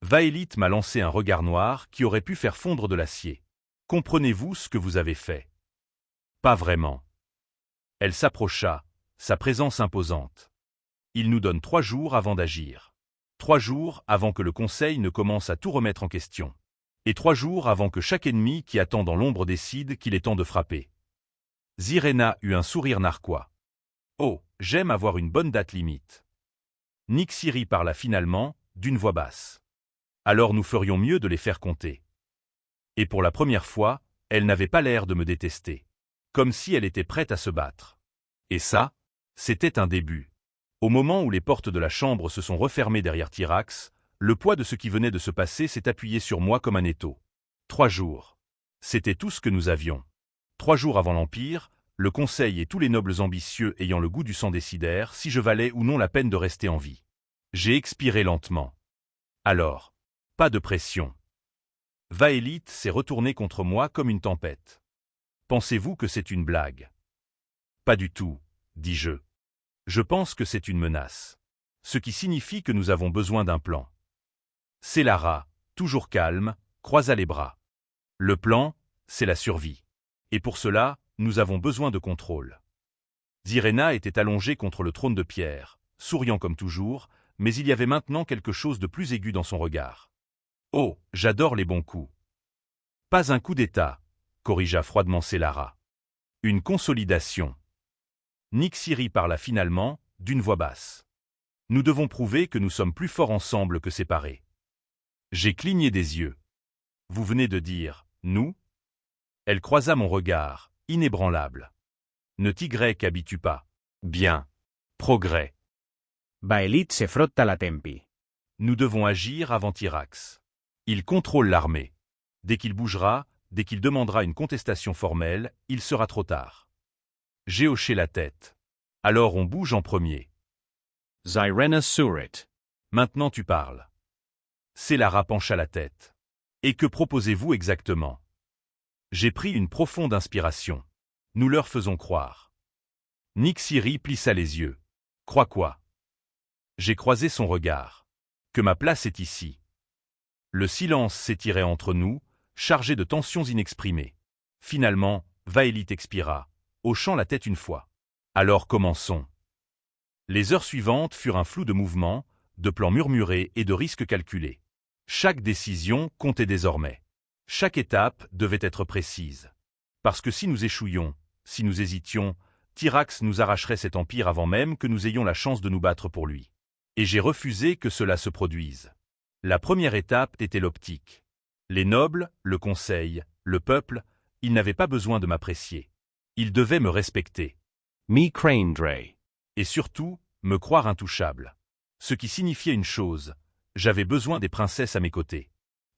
Vaélite m'a lancé un regard noir qui aurait pu faire fondre de l'acier. Comprenez-vous ce que vous avez fait? Pas vraiment. Elle s'approcha, sa présence imposante. Il nous donne 3 jours avant d'agir. 3 jours avant que le Conseil ne commence à tout remettre en question. Et 3 jours avant que chaque ennemi qui attend dans l'ombre décide qu'il est temps de frapper. Zirena eut un sourire narquois. Oh, j'aime avoir une bonne date limite. Nyxiri parla finalement, d'une voix basse. Alors nous ferions mieux de les faire compter. Et pour la première fois, elle n'avait pas l'air de me détester. Comme si elle était prête à se battre. Et ça, c'était un début. Au moment où les portes de la chambre se sont refermées derrière Tyrax, le poids de ce qui venait de se passer s'est appuyé sur moi comme un étau. 3 jours. C'était tout ce que nous avions. 3 jours avant l'Empire, le Conseil et tous les nobles ambitieux ayant le goût du sang décidèrent si je valais ou non la peine de rester en vie. J'ai expiré lentement. Alors, pas de pression. Vaélite s'est retourné contre moi comme une tempête. Pensez-vous que c'est une blague? Pas du tout, dis-je. Je pense que c'est une menace. Ce qui signifie que nous avons besoin d'un plan. Selara, toujours calme, croisa les bras. Le plan, c'est la survie. Et pour cela, nous avons besoin de contrôle. Zirena était allongée contre le trône de pierre, souriant comme toujours, mais il y avait maintenant quelque chose de plus aigu dans son regard. Oh, j'adore les bons coups. Pas un coup d'État, corrigea froidement Selara. Une consolidation. Nyxiri parla finalement, d'une voix basse. Nous devons prouver que nous sommes plus forts ensemble que séparés. J'ai cligné des yeux. Vous venez de dire, nous? Elle croisa mon regard, inébranlable. Ne t'y habitue pas. Bien. Progrès. Vaélite se frotta la tempi. Nous devons agir avant Tyrax. Il contrôle l'armée. Dès qu'il bougera, dès qu'il demandera une contestation formelle, il sera trop tard. J'ai hoché la tête. Alors on bouge en premier. Zirena surit. Maintenant tu parles. Selara pencha la tête. Et que proposez-vous exactement? J'ai pris une profonde inspiration. Nous leur faisons croire. Nyxiri plissa les yeux. Crois quoi? J'ai croisé son regard. Que ma place est ici. Le silence s'étirait entre nous, chargé de tensions inexprimées. Finalement, Vaélite expira, hochant la tête une fois. Alors commençons. Les heures suivantes furent un flou de mouvements, de plans murmurés et de risques calculés. Chaque décision comptait désormais. Chaque étape devait être précise. Parce que si nous échouions, si nous hésitions, Tyrax nous arracherait cet empire avant même que nous ayons la chance de nous battre pour lui. Et j'ai refusé que cela se produise. La première étape était l'optique. Les nobles, le conseil, le peuple, ils n'avaient pas besoin de m'apprécier. Ils devaient me respecter. Mi Cranedre. Et surtout, me croire intouchable. Ce qui signifiait une chose, j'avais besoin des princesses à mes côtés.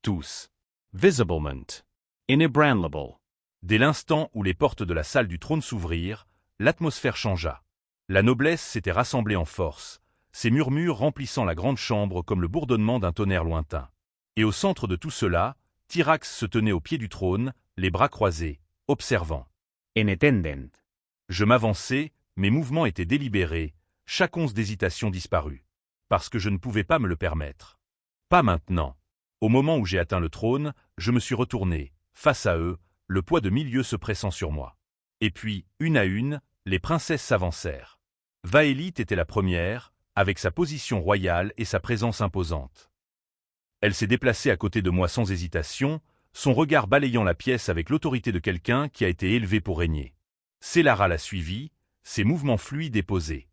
Tous. Visiblement. Inébranlable. Dès l'instant où les portes de la salle du trône s'ouvrirent, l'atmosphère changea. La noblesse s'était rassemblée en force, ses murmures remplissant la grande chambre comme le bourdonnement d'un tonnerre lointain. Et au centre de tout cela, Tyrax se tenait au pied du trône, les bras croisés, observant. Inetendent. Je m'avançai, mes mouvements étaient délibérés, chaque once d'hésitation disparut. Parce que je ne pouvais pas me le permettre. Pas maintenant. Au moment où j'ai atteint le trône, je me suis retourné, face à eux, le poids de 1000 lieues se pressant sur moi. Et puis, une à une, les princesses s'avancèrent. Vaélite était la première, avec sa position royale et sa présence imposante. Elle s'est déplacée à côté de moi sans hésitation, son regard balayant la pièce avec l'autorité de quelqu'un qui a été élevé pour régner. Célara la suivit, ses mouvements fluides et posés.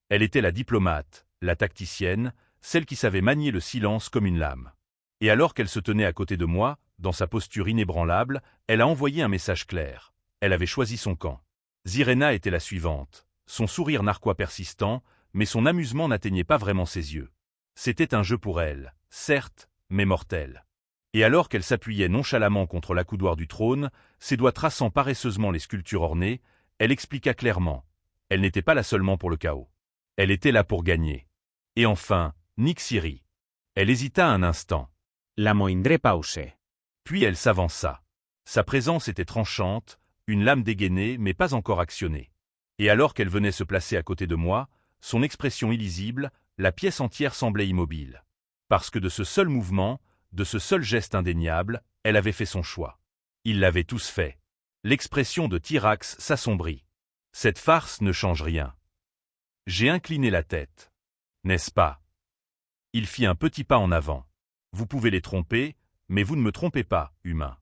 Elle était la diplomate, la tacticienne, celle qui savait manier le silence comme une lame. Et alors qu'elle se tenait à côté de moi, dans sa posture inébranlable, elle a envoyé un message clair. Elle avait choisi son camp. Zirena était la suivante, son sourire narquois persistant, mais son amusement n'atteignait pas vraiment ses yeux. C'était un jeu pour elle, certes, mais mortel. Et alors qu'elle s'appuyait nonchalamment contre l'accoudoir du trône, ses doigts traçant paresseusement les sculptures ornées, elle expliqua clairement. Elle n'était pas là seulement pour le chaos. Elle était là pour gagner. Et enfin, Nyxiri. Elle hésita un instant. La moindre pause. Puis elle s'avança. Sa présence était tranchante, une lame dégainée mais pas encore actionnée. Et alors qu'elle venait se placer à côté de moi, son expression illisible, la pièce entière semblait immobile. Parce que de ce seul mouvement, de ce seul geste indéniable, elle avait fait son choix. Ils l'avaient tous fait. L'expression de Tyrax s'assombrit. Cette farce ne change rien. J'ai incliné la tête. N'est-ce pas? Il fit un petit pas en avant. Vous pouvez les tromper, mais vous ne me trompez pas, humain.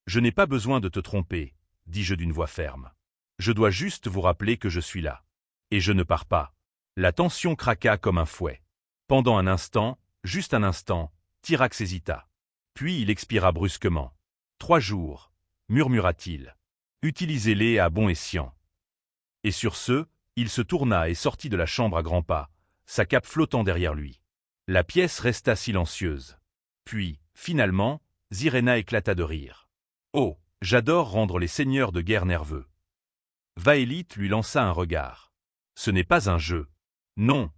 Je n'ai pas besoin de te tromper, dis-je d'une voix ferme. Je dois juste vous rappeler que je suis là. Et je ne pars pas. La tension craqua comme un fouet. Pendant un instant, juste un instant, Tyrax hésita. Puis il expira brusquement. 3 jours, murmura-t-il. Utilisez-les à bon escient. Et sur ce, il se tourna et sortit de la chambre à grands pas, sa cape flottant derrière lui. La pièce resta silencieuse. Puis, finalement, Zirena éclata de rire. Oh, j'adore rendre les seigneurs de guerre nerveux. Vaélite lui lança un regard. Ce n'est pas un jeu. Non,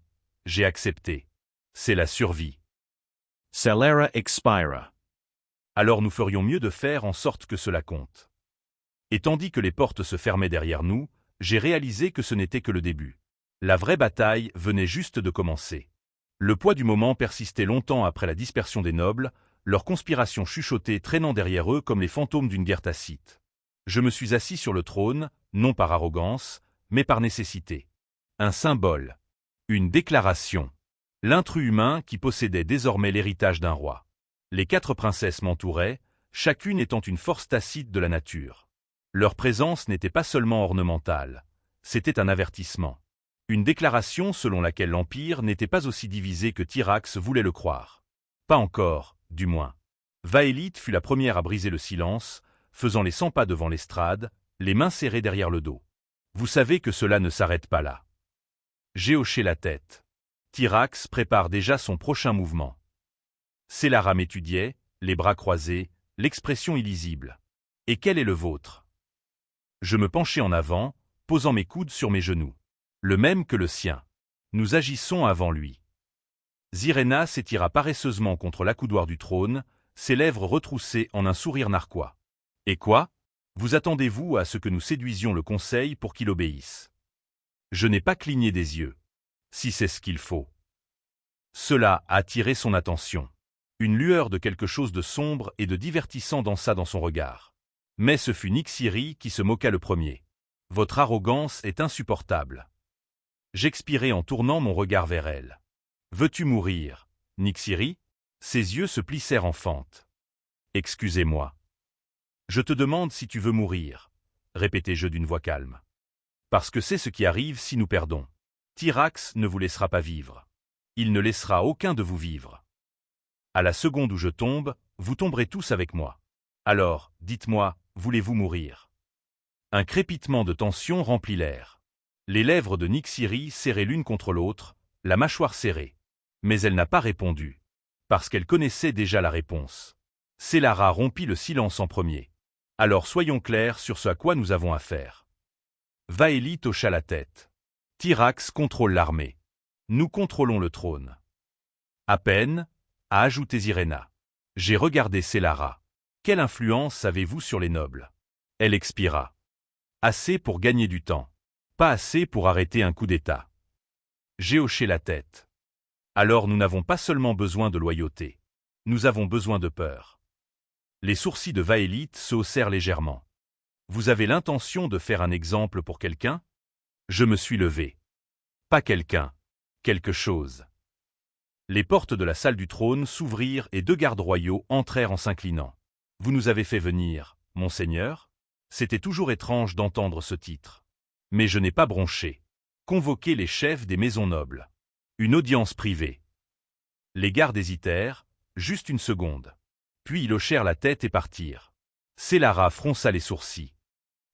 j'ai accepté. C'est la survie. Celera expira. Alors nous ferions mieux de faire en sorte que cela compte. Et tandis que les portes se fermaient derrière nous, j'ai réalisé que ce n'était que le début. La vraie bataille venait juste de commencer. Le poids du moment persistait longtemps après la dispersion des nobles, leur conspiration chuchotée traînant derrière eux comme les fantômes d'une guerre tacite. Je me suis assis sur le trône, non par arrogance, mais par nécessité. Un symbole. Une déclaration. L'intrus humain qui possédait désormais l'héritage d'un roi. Les 4 princesses m'entouraient, chacune étant une force tacite de la nature. Leur présence n'était pas seulement ornementale, c'était un avertissement. Une déclaration selon laquelle l'Empire n'était pas aussi divisé que Tyrax voulait le croire. Pas encore, du moins. Vaélite fut la première à briser le silence, faisant les 100 pas devant l'estrade, les mains serrées derrière le dos. Vous savez que cela ne s'arrête pas là. J'ai hoché la tête. Tyrax prépare déjà son prochain mouvement. Célara m'étudiait, les bras croisés, l'expression illisible. Et quel est le vôtre? Je me penchai en avant, posant mes coudes sur mes genoux. Le même que le sien. Nous agissons avant lui. Zirena s'étira paresseusement contre l'accoudoir du trône, ses lèvres retroussées en un sourire narquois. Et quoi? Vous attendez-vous à ce que nous séduisions le conseil pour qu'il obéisse? Je n'ai pas cligné des yeux. Si c'est ce qu'il faut. Cela a attiré son attention. Une lueur de quelque chose de sombre et de divertissant dansa dans son regard. Mais ce fut Nyxiri qui se moqua le premier. Votre arrogance est insupportable. J'expirai en tournant mon regard vers elle. Veux-tu mourir, Nyxiri? Ses yeux se plissèrent en fente. Excusez-moi. Je te demande si tu veux mourir, répétai-je d'une voix calme. Parce que c'est ce qui arrive si nous perdons. Tyrax ne vous laissera pas vivre. Il ne laissera aucun de vous vivre. À la seconde où je tombe, vous tomberez tous avec moi. Alors, dites-moi, voulez-vous mourir? Un crépitement de tension remplit l'air. Les lèvres de Nyxiri serrées l'une contre l'autre, la mâchoire serrée. Mais elle n'a pas répondu. Parce qu'elle connaissait déjà la réponse. Célara rompit le silence en premier. Alors soyons clairs sur ce à quoi nous avons affaire. Vaélite hocha la tête. Tyrax contrôle l'armée. Nous contrôlons le trône. À peine, a ajouté Iréna. J'ai regardé Célara. Quelle influence avez-vous sur les nobles? Elle expira. Assez pour gagner du temps. Pas assez pour arrêter un coup d'État. J'ai hoché la tête. Alors nous n'avons pas seulement besoin de loyauté. Nous avons besoin de peur. Les sourcils de Vaélite se haussèrent légèrement. Vous avez l'intention de faire un exemple pour quelqu'un? Je me suis levé. Pas quelqu'un. Quelque chose. Les portes de la salle du trône s'ouvrirent et 2 gardes royaux entrèrent en s'inclinant. Vous nous avez fait venir, monseigneur? C'était toujours étrange d'entendre ce titre. Mais je n'ai pas bronché. Convoquez les chefs des maisons nobles. Une audience privée. Les gardes hésitèrent, juste une seconde. Puis ils hochèrent la tête et partirent. Célara fronça les sourcils.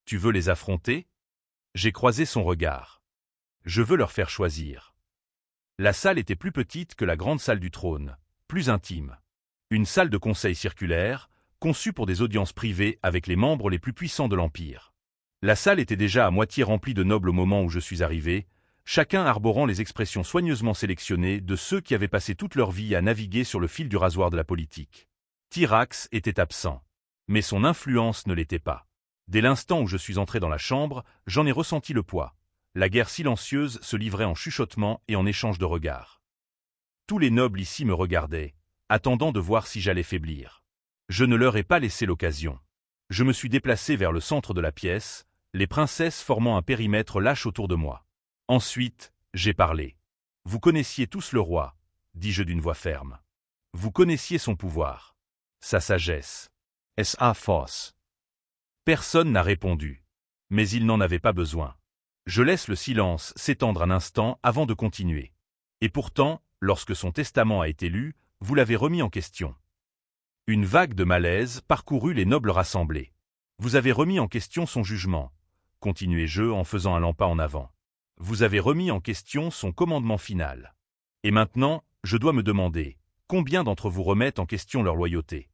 Tu veux les affronter? J'ai croisé son regard. Je veux leur faire choisir. La salle était plus petite que la grande salle du trône, plus intime. Une salle de conseil circulaire, conçue pour des audiences privées avec les membres les plus puissants de l'Empire. La salle était déjà à moitié remplie de nobles au moment où je suis arrivé, chacun arborant les expressions soigneusement sélectionnées de ceux qui avaient passé toute leur vie à naviguer sur le fil du rasoir de la politique. Tyrax était absent, mais son influence ne l'était pas. Dès l'instant où je suis entré dans la chambre, j'en ai ressenti le poids. La guerre silencieuse se livrait en chuchotement et en échange de regards. Tous les nobles ici me regardaient, attendant de voir si j'allais faiblir. Je ne leur ai pas laissé l'occasion. Je me suis déplacé vers le centre de la pièce, les princesses formant un périmètre lâche autour de moi. Ensuite, j'ai parlé. Vous connaissiez tous le roi, dis-je d'une voix ferme. Vous connaissiez son pouvoir, sa sagesse. Sa force. Personne n'a répondu. Mais il n'en avait pas besoin. Je laisse le silence s'étendre un instant avant de continuer. Et pourtant, lorsque son testament a été lu, vous l'avez remis en question. Une vague de malaise parcourut les nobles rassemblés. Vous avez remis en question son jugement, continuai-je en faisant un pas en avant. Vous avez remis en question son commandement final. Et maintenant, je dois me demander, combien d'entre vous remettent en question leur loyauté?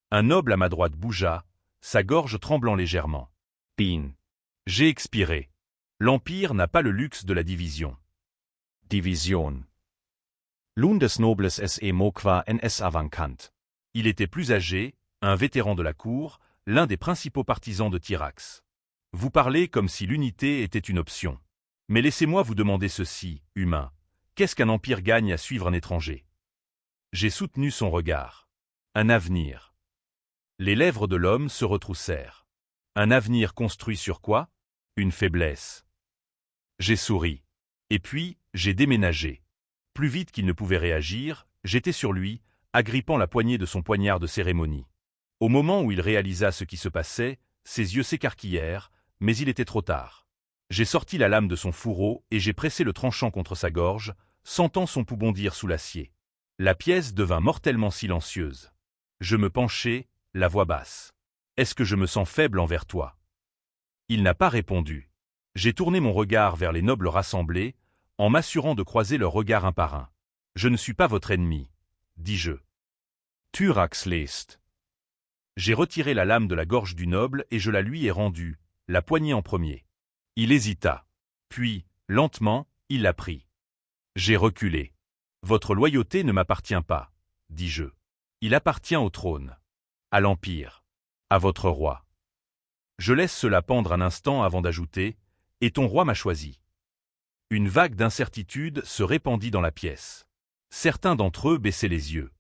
Un noble à ma droite bougea, sa gorge tremblant légèrement. Bean. J'ai expiré. L'Empire n'a pas le luxe de la division. Division. L'un des nobles es moqua en es avancant. Il était plus âgé, un vétéran de la cour, l'un des principaux partisans de Tyrax. Vous parlez comme si l'unité était une option. Mais laissez-moi vous demander ceci, humain. Qu'est-ce qu'un empire gagne à suivre un étranger? J'ai soutenu son regard. Un avenir. Les lèvres de l'homme se retroussèrent. Un avenir construit sur quoi? Une faiblesse. J'ai souri. Et puis, j'ai déménagé. Plus vite qu'il ne pouvait réagir, j'étais sur lui, agrippant la poignée de son poignard de cérémonie. Au moment où il réalisa ce qui se passait, ses yeux s'écarquillèrent, mais il était trop tard. J'ai sorti la lame de son fourreau et j'ai pressé le tranchant contre sa gorge, sentant son pouls bondir sous l'acier. La pièce devint mortellement silencieuse. Je me penchai, la voix basse. « Est-ce que je me sens faible envers toi ?» Il n'a pas répondu. J'ai tourné mon regard vers les nobles rassemblés, en m'assurant de croiser leurs regards un par un. « Je ne suis pas votre ennemi, » dis-je. Tyrax lest. J'ai retiré la lame de la gorge du noble et je la lui ai rendue, la poignée en premier. Il hésita. Puis, lentement, il l'a pris. J'ai reculé. « Votre loyauté ne m'appartient pas, » dis-je. « Il appartient au trône, à l'Empire, à votre roi. » Je laisse cela pendre un instant avant d'ajouter « Et ton roi m'a choisi. » Une vague d'incertitude se répandit dans la pièce. Certains d'entre eux baissaient les yeux.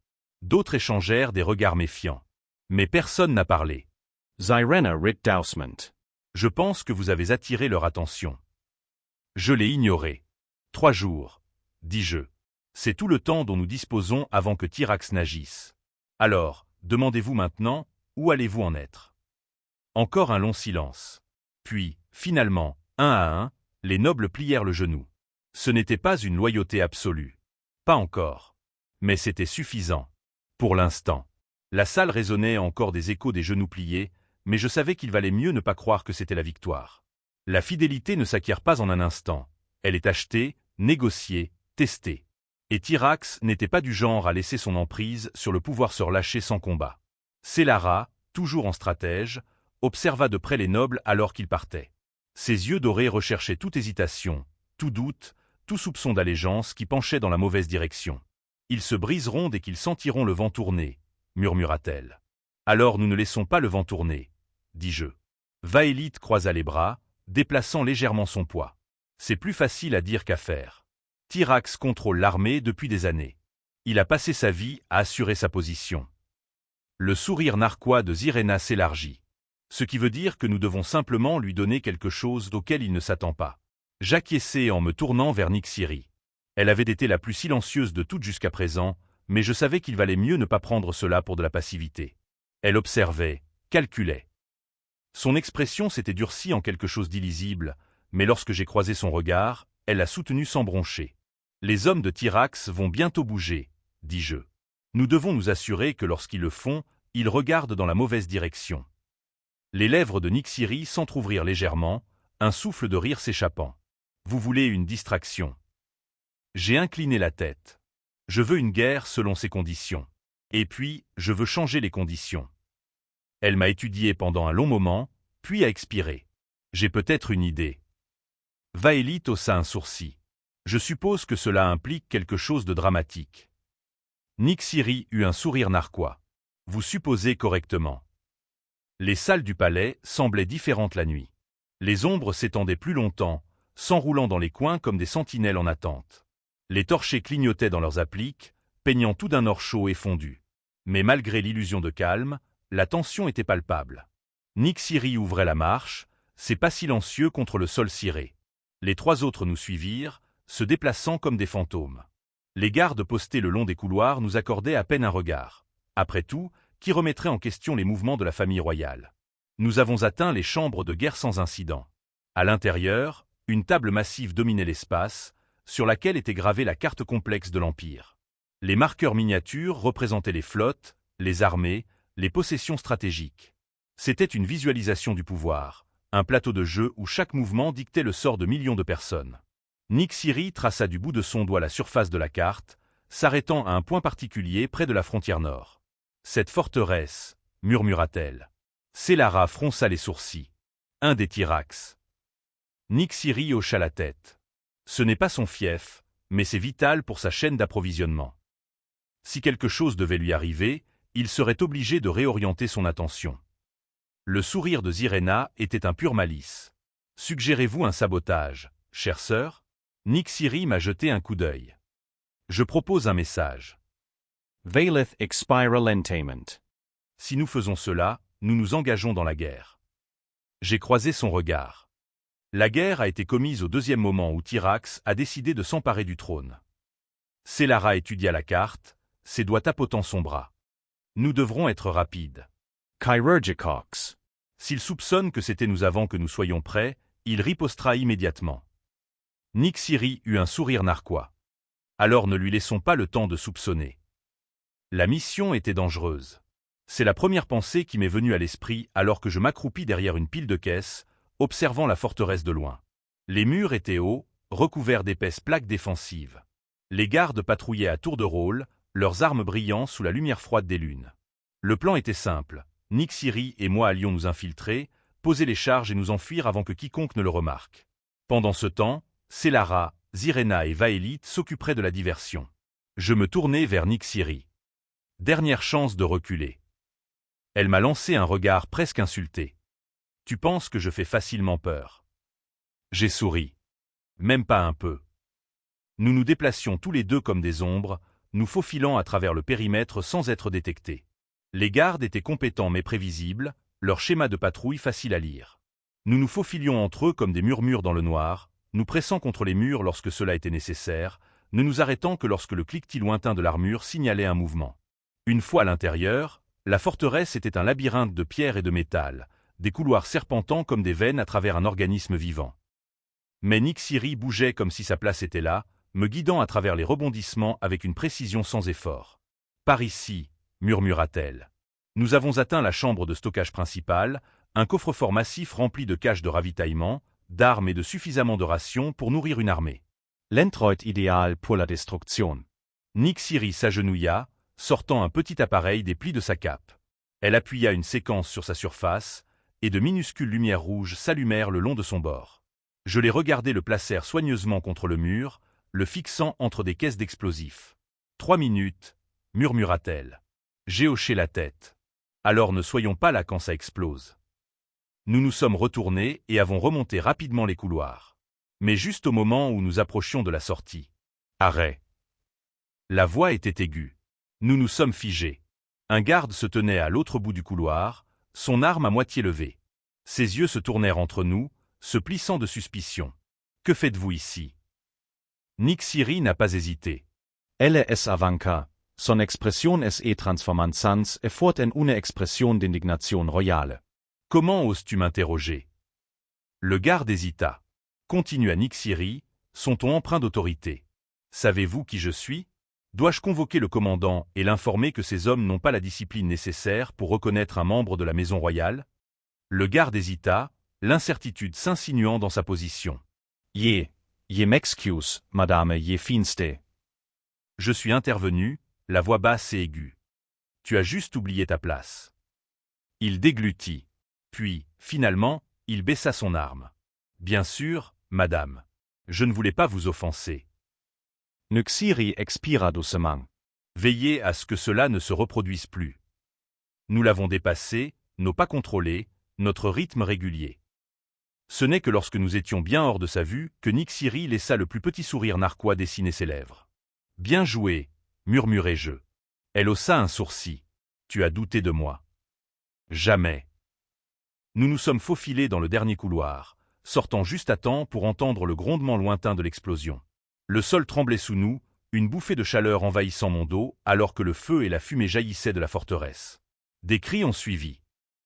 D'autres échangèrent des regards méfiants. Mais personne n'a parlé. Iréna rit dousement. Je pense que vous avez attiré leur attention. Je l'ai ignoré. 3 jours, dis-je. C'est tout le temps dont nous disposons avant que Tyrax n'agisse. Alors, demandez-vous maintenant, où allez-vous en être? Encore un long silence. Puis, finalement, un à un, les nobles plièrent le genou. Ce n'était pas une loyauté absolue. Pas encore. Mais c'était suffisant. Pour l'instant. La salle résonnait encore des échos des genoux pliés, mais je savais qu'il valait mieux ne pas croire que c'était la victoire. La fidélité ne s'acquiert pas en un instant. Elle est achetée, négociée, testée. Et Tyrax n'était pas du genre à laisser son emprise sur le pouvoir se relâcher sans combat. Célara, toujours en stratège, observa de près les nobles alors qu'ils partaient. Ses yeux dorés recherchaient toute hésitation, tout doute, tout soupçon d'allégeance qui penchait dans la mauvaise direction. « Ils se briseront dès qu'ils sentiront le vent tourner », murmura-t-elle. « Alors nous ne laissons pas le vent tourner, » dis-je. Vaélite croisa les bras, déplaçant légèrement son poids. C'est plus facile à dire qu'à faire. Tyrax contrôle l'armée depuis des années. Il a passé sa vie à assurer sa position. Le sourire narquois de Ziréna s'élargit. Ce qui veut dire que nous devons simplement lui donner quelque chose auquel il ne s'attend pas. J'acquiesçai en me tournant vers Nyxiri. Elle avait été la plus silencieuse de toutes jusqu'à présent, mais je savais qu'il valait mieux ne pas prendre cela pour de la passivité. Elle observait, calculait. Son expression s'était durcie en quelque chose d'illisible, mais lorsque j'ai croisé son regard, elle l'a soutenu sans broncher. « Les hommes de Tyrax vont bientôt bouger, » dis-je. Nous devons nous assurer que lorsqu'ils le font, ils regardent dans la mauvaise direction. Les lèvres de Nyxiri s'entr'ouvrirent légèrement, un souffle de rire s'échappant. « Vous voulez une distraction ?» J'ai incliné la tête. Je veux une guerre selon ses conditions. Et puis, je veux changer les conditions. Elle m'a étudié pendant un long moment, puis a expiré. J'ai peut-être une idée. Vaélite haussa un sourcil. Je suppose que cela implique quelque chose de dramatique. Nyxiri eut un sourire narquois. Vous supposez correctement. Les salles du palais semblaient différentes la nuit. Les ombres s'étendaient plus longtemps, s'enroulant dans les coins comme des sentinelles en attente. Les torchers clignotaient dans leurs appliques, peignant tout d'un or chaud et fondu. Mais malgré l'illusion de calme, la tension était palpable. Nyxiri ouvrait la marche, ses pas silencieux contre le sol ciré. Les trois autres nous suivirent, se déplaçant comme des fantômes. Les gardes postés le long des couloirs nous accordaient à peine un regard. Après tout, qui remettrait en question les mouvements de la famille royale? Nous avons atteint les chambres de guerre sans incident. À l'intérieur, une table massive dominait l'espace, sur laquelle était gravée la carte complexe de l'Empire. Les marqueurs miniatures représentaient les flottes, les armées, les possessions stratégiques. C'était une visualisation du pouvoir, un plateau de jeu où chaque mouvement dictait le sort de millions de personnes. Nyxiri traça du bout de son doigt la surface de la carte, s'arrêtant à un point particulier près de la frontière nord. « Cette forteresse, » murmura-t-elle. Célara fronça les sourcils. Un des Tyrax. Nyxiri hocha la tête. Ce n'est pas son fief, mais c'est vital pour sa chaîne d'approvisionnement. Si quelque chose devait lui arriver, il serait obligé de réorienter son attention. Le sourire de Ziréna était un pur malice. « Suggérez-vous un sabotage, chère sœur ?» Nyxiri m'a jeté un coup d'œil. « Je propose un message. Vaelith expira lentament. Si nous faisons cela, nous nous engageons dans la guerre. » J'ai croisé son regard. La guerre a été commise au deuxième moment où Tyrax a décidé de s'emparer du trône. Célara étudia la carte, ses doigts tapotant son bras. Nous devrons être rapides. Chirurgicox. S'il soupçonne que c'était nous avant que nous soyons prêts, il ripostera immédiatement. Nyxiri eut un sourire narquois. Alors ne lui laissons pas le temps de soupçonner. La mission était dangereuse. C'est la première pensée qui m'est venue à l'esprit alors que je m'accroupis derrière une pile de caisses, observant la forteresse de loin. Les murs étaient hauts, recouverts d'épaisses plaques défensives. Les gardes patrouillaient à tour de rôle, leurs armes brillant sous la lumière froide des lunes. Le plan était simple. Nyxiri et moi allions nous infiltrer, poser les charges et nous enfuir avant que quiconque ne le remarque. Pendant ce temps, Célara, Ziréna et Vaélite s'occuperaient de la diversion. Je me tournai vers Nyxiri. Dernière chance de reculer. Elle m'a lancé un regard presque insulté. « Tu penses que je fais facilement peur ?» J'ai souri. Même pas un peu. Nous nous déplacions tous les deux comme des ombres, nous faufilant à travers le périmètre sans être détectés. Les gardes étaient compétents mais prévisibles, leur schéma de patrouille facile à lire. Nous nous faufilions entre eux comme des murmures dans le noir, nous pressant contre les murs lorsque cela était nécessaire, ne nous arrêtant que lorsque le cliquetis lointain de l'armure signalait un mouvement. Une fois à l'intérieur, la forteresse était un labyrinthe de pierre et de métal, des couloirs serpentant comme des veines à travers un organisme vivant. Mais Nyxiri bougeait comme si sa place était là, me guidant à travers les rebondissements avec une précision sans effort. « Par ici », murmura-t-elle. Nous avons atteint la chambre de stockage principale, un coffre-fort massif rempli de caches de ravitaillement, d'armes et de suffisamment de rations pour nourrir une armée. L'endroit idéal pour la destruction. Nyxiri s'agenouilla, sortant un petit appareil des plis de sa cape. Elle appuya une séquence sur sa surface, et de minuscules lumières rouges s'allumèrent le long de son bord. Je les regardai le placèrent soigneusement contre le mur, le fixant entre des caisses d'explosifs. 3 minutes, murmura-t-elle. J'ai hoché la tête. Alors ne soyons pas là quand ça explose. Nous nous sommes retournés et avons remonté rapidement les couloirs. Mais juste au moment où nous approchions de la sortie. Arrêt. La voix était aiguë. Nous nous sommes figés. Un garde se tenait à l'autre bout du couloir, son arme à moitié levée. Ses yeux se tournèrent entre nous, se plissant de suspicion. Que faites-vous ici? Nixiri n'a pas hésité. Elle es avanca, son expression es transformansans et fort en une expression d'indignation royale. Comment oses-tu m'interroger? Le garde hésita. Continua Nixiri, son ton empreint d'autorité. Savez-vous qui je suis? Dois-je convoquer le commandant et l'informer que ces hommes n'ont pas la discipline nécessaire pour reconnaître un membre de la maison royale? Le garde hésita, l'incertitude s'insinuant dans sa position. Je m'excuse, madame, je finste. Je suis intervenu, la voix basse et aiguë. Tu as juste oublié ta place. Il déglutit. Puis, finalement, il baissa son arme. Bien sûr, madame. Je ne voulais pas vous offenser. Nixiri expira doucement. Veillez à ce que cela ne se reproduise plus. Nous l'avons dépassé, nos pas contrôlés, notre rythme régulier. Ce n'est que lorsque nous étions bien hors de sa vue que Nixiri laissa le plus petit sourire narquois dessiner ses lèvres. Bien joué, murmurai-je. Elle haussa un sourcil. Tu as douté de moi. Jamais. Nous nous sommes faufilés dans le dernier couloir, sortant juste à temps pour entendre le grondement lointain de l'explosion. Le sol tremblait sous nous, une bouffée de chaleur envahissant mon dos, alors que le feu et la fumée jaillissaient de la forteresse. Des cris ont suivi.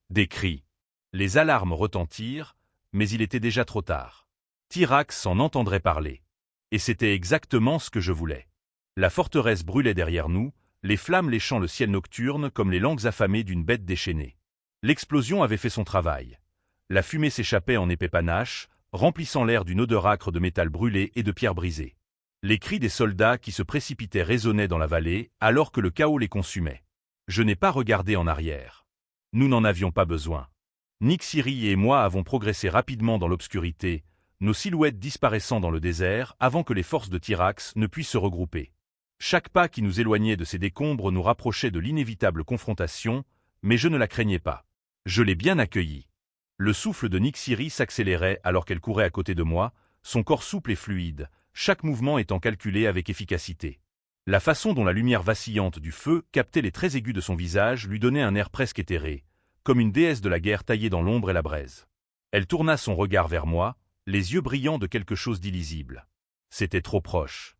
Des cris. Les alarmes retentirent, mais il était déjà trop tard. Tyrax s'en entendrait parler. Et c'était exactement ce que je voulais. La forteresse brûlait derrière nous, les flammes léchant le ciel nocturne comme les langues affamées d'une bête déchaînée. L'explosion avait fait son travail. La fumée s'échappait en épais panaches, remplissant l'air d'une odeur âcre de métal brûlé et de pierres brisées. Les cris des soldats qui se précipitaient résonnaient dans la vallée, alors que le chaos les consumait. Je n'ai pas regardé en arrière. Nous n'en avions pas besoin. Nixiri et moi avons progressé rapidement dans l'obscurité, nos silhouettes disparaissant dans le désert avant que les forces de Tyrax ne puissent se regrouper. Chaque pas qui nous éloignait de ces décombres nous rapprochait de l'inévitable confrontation, mais je ne la craignais pas. Je l'ai bien accueillie. Le souffle de Nixiri s'accélérait alors qu'elle courait à côté de moi, son corps souple et fluide, chaque mouvement étant calculé avec efficacité. La façon dont la lumière vacillante du feu captait les traits aigus de son visage lui donnait un air presque éthéré, comme une déesse de la guerre taillée dans l'ombre et la braise. Elle tourna son regard vers moi, les yeux brillants de quelque chose d'illisible. C'était trop proche.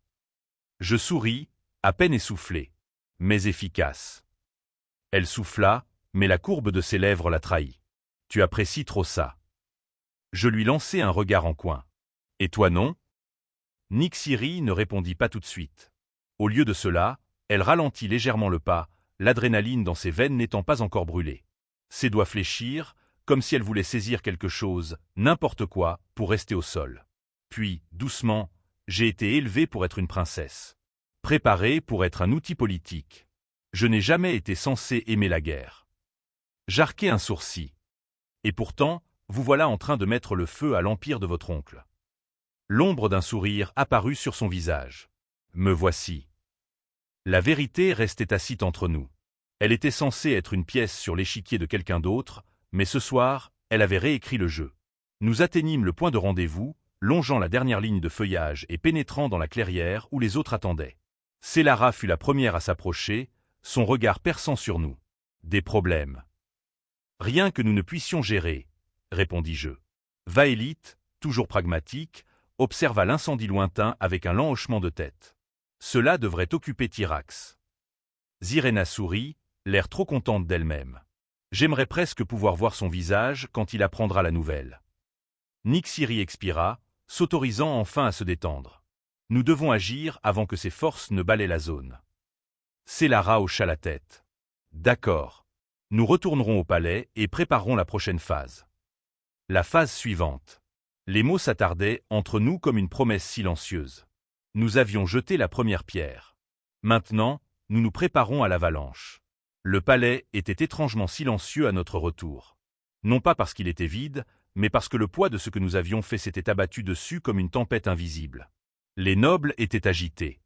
Je souris, à peine essoufflé, mais efficace. Elle souffla, mais la courbe de ses lèvres la trahit. Tu apprécies trop ça. Je lui lançai un regard en coin. Et toi non? Nixiri ne répondit pas tout de suite. Au lieu de cela, elle ralentit légèrement le pas, l'adrénaline dans ses veines n'étant pas encore brûlée. Ses doigts fléchirent, comme si elle voulait saisir quelque chose, n'importe quoi, pour rester au sol. Puis, doucement, j'ai été élevé pour être une princesse. Préparé pour être un outil politique. Je n'ai jamais été censé aimer la guerre. J'arquai un sourcil. Et pourtant, vous voilà en train de mettre le feu à l'empire de votre oncle. L'ombre d'un sourire apparut sur son visage. Me voici. La vérité restait tacite entre nous. Elle était censée être une pièce sur l'échiquier de quelqu'un d'autre, mais ce soir, elle avait réécrit le jeu. Nous atteignîmes le point de rendez-vous, longeant la dernière ligne de feuillage et pénétrant dans la clairière où les autres attendaient. Célara fut la première à s'approcher, son regard perçant sur nous. Des problèmes. Rien que nous ne puissions gérer, répondis-je. Vaélite, toujours pragmatique, observa l'incendie lointain avec un lent hochement de tête. Cela devrait occuper Tyrax. Zirena sourit, l'air trop contente d'elle-même. J'aimerais presque pouvoir voir son visage quand il apprendra la nouvelle. Nixiri expira, s'autorisant enfin à se détendre. Nous devons agir avant que ses forces ne balaient la zone. Célara hocha la tête. D'accord. Nous retournerons au palais et préparerons la prochaine phase. La phase suivante. Les mots s'attardaient entre nous comme une promesse silencieuse. Nous avions jeté la première pierre. Maintenant, nous nous préparons à l'avalanche. Le palais était étrangement silencieux à notre retour. Non pas parce qu'il était vide, mais parce que le poids de ce que nous avions fait s'était abattu dessus comme une tempête invisible. Les nobles étaient agités.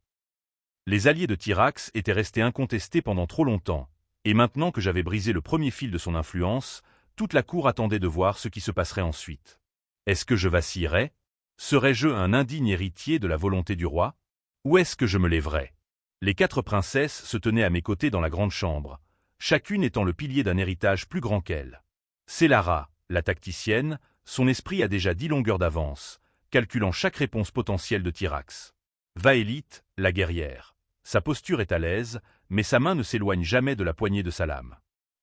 Les alliés de Tyrax étaient restés incontestés pendant trop longtemps, et maintenant que j'avais brisé le premier fil de son influence, toute la cour attendait de voir ce qui se passerait ensuite. Est-ce que je vacillerais? Serais-je un indigne héritier de la volonté du roi? Ou est-ce que je me lèverais? Les 4 princesses se tenaient à mes côtés dans la grande chambre, chacune étant le pilier d'un héritage plus grand qu'elle. Célara, la tacticienne, son esprit a déjà 10 longueurs d'avance, calculant chaque réponse potentielle de Tyrax. Vaélite, la guerrière. Sa posture est à l'aise, mais sa main ne s'éloigne jamais de la poignée de sa lame.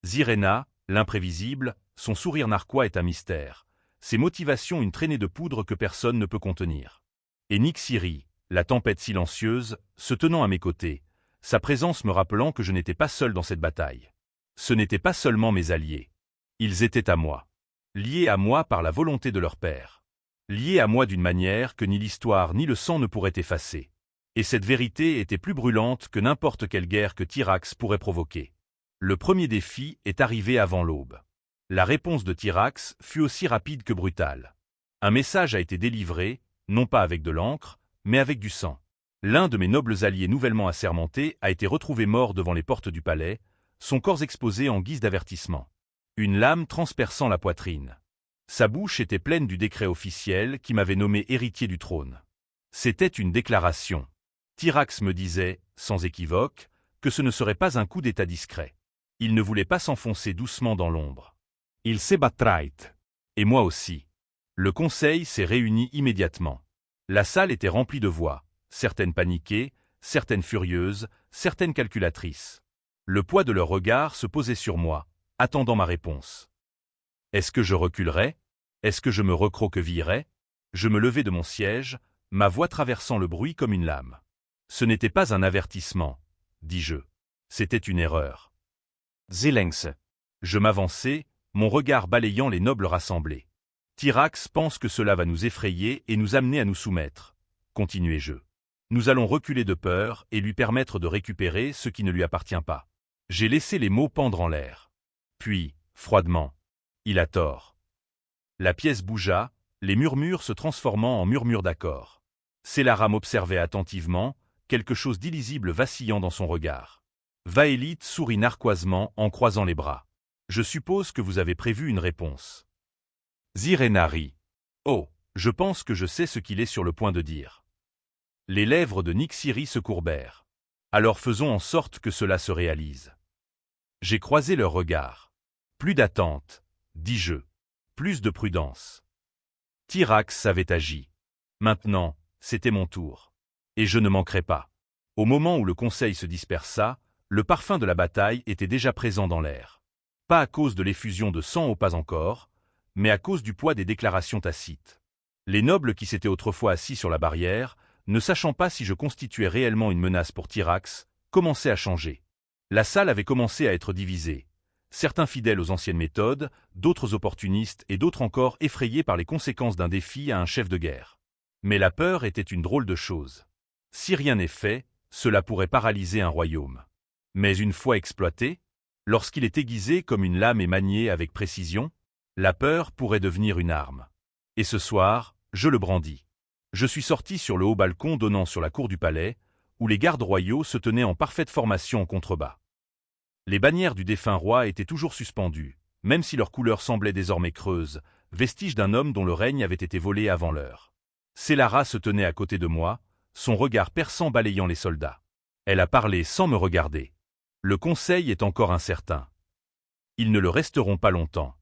Zirena, l'imprévisible, son sourire narquois est un mystère. Ses motivations une traînée de poudre que personne ne peut contenir. Et Nyxiri, la tempête silencieuse, se tenant à mes côtés, sa présence me rappelant que je n'étais pas seul dans cette bataille. Ce n'étaient pas seulement mes alliés. Ils étaient à moi. Liés à moi par la volonté de leur père. Liés à moi d'une manière que ni l'histoire ni le sang ne pourraient effacer. Et cette vérité était plus brûlante que n'importe quelle guerre que Tyrax pourrait provoquer. Le premier défi est arrivé avant l'aube. La réponse de Tyrax fut aussi rapide que brutale. Un message a été délivré, non pas avec de l'encre, mais avec du sang. L'un de mes nobles alliés nouvellement assermentés a été retrouvé mort devant les portes du palais, son corps exposé en guise d'avertissement. Une lame transperçant la poitrine. Sa bouche était pleine du décret officiel qui m'avait nommé héritier du trône. C'était une déclaration. Tyrax me disait, sans équivoque, que ce ne serait pas un coup d'état discret. Il ne voulait pas s'enfoncer doucement dans l'ombre. Il s'ébattrait. Et moi aussi. Le conseil s'est réuni immédiatement. La salle était remplie de voix, certaines paniquées, certaines furieuses, certaines calculatrices. Le poids de leurs regards se posait sur moi, attendant ma réponse. Est-ce que je reculerais? Est-ce que je me recroquevillerais? Je me levai de mon siège, ma voix traversant le bruit comme une lame. Ce n'était pas un avertissement, dis-je. C'était une erreur. Silence. Je m'avançai, mon regard balayant les nobles rassemblés. Tyrax pense que cela va nous effrayer et nous amener à nous soumettre, continuai-je. Nous allons reculer de peur et lui permettre de récupérer ce qui ne lui appartient pas. J'ai laissé les mots pendre en l'air. Puis, froidement, il a tort. La pièce bougea, les murmures se transformant en murmures d'accord. Célara m'observait attentivement, quelque chose d'illisible vacillant dans son regard. Vaélite sourit narquoisement en croisant les bras. Je suppose que vous avez prévu une réponse. Zirena rit. Oh, je pense que je sais ce qu'il est sur le point de dire. Les lèvres de Nyxiri se courbèrent. Alors faisons en sorte que cela se réalise. J'ai croisé leurs regards. Plus d'attente, dis-je. Plus de prudence. Tyrax avait agi. Maintenant, c'était mon tour. Et je ne manquerai pas. Au moment où le conseil se dispersa, le parfum de la bataille était déjà présent dans l'air. Pas à cause de l'effusion de sang ou pas encore, mais à cause du poids des déclarations tacites. Les nobles qui s'étaient autrefois assis sur la barrière, ne sachant pas si je constituais réellement une menace pour Tyrax, commençaient à changer. La salle avait commencé à être divisée. Certains fidèles aux anciennes méthodes, d'autres opportunistes et d'autres encore effrayés par les conséquences d'un défi à un chef de guerre. Mais la peur était une drôle de chose. Si rien n'est fait, cela pourrait paralyser un royaume. Mais une fois exploité, lorsqu'il est aiguisé comme une lame et manié avec précision, la peur pourrait devenir une arme. Et ce soir, je le brandis. Je suis sorti sur le haut balcon donnant sur la cour du palais, où les gardes royaux se tenaient en parfaite formation en contrebas. Les bannières du défunt roi étaient toujours suspendues, même si leur couleur semblait désormais creuse, vestige d'un homme dont le règne avait été volé avant l'heure. Célara se tenait à côté de moi, son regard perçant balayant les soldats. Elle a parlé sans me regarder. Le conseil est encore incertain. Ils ne le resteront pas longtemps.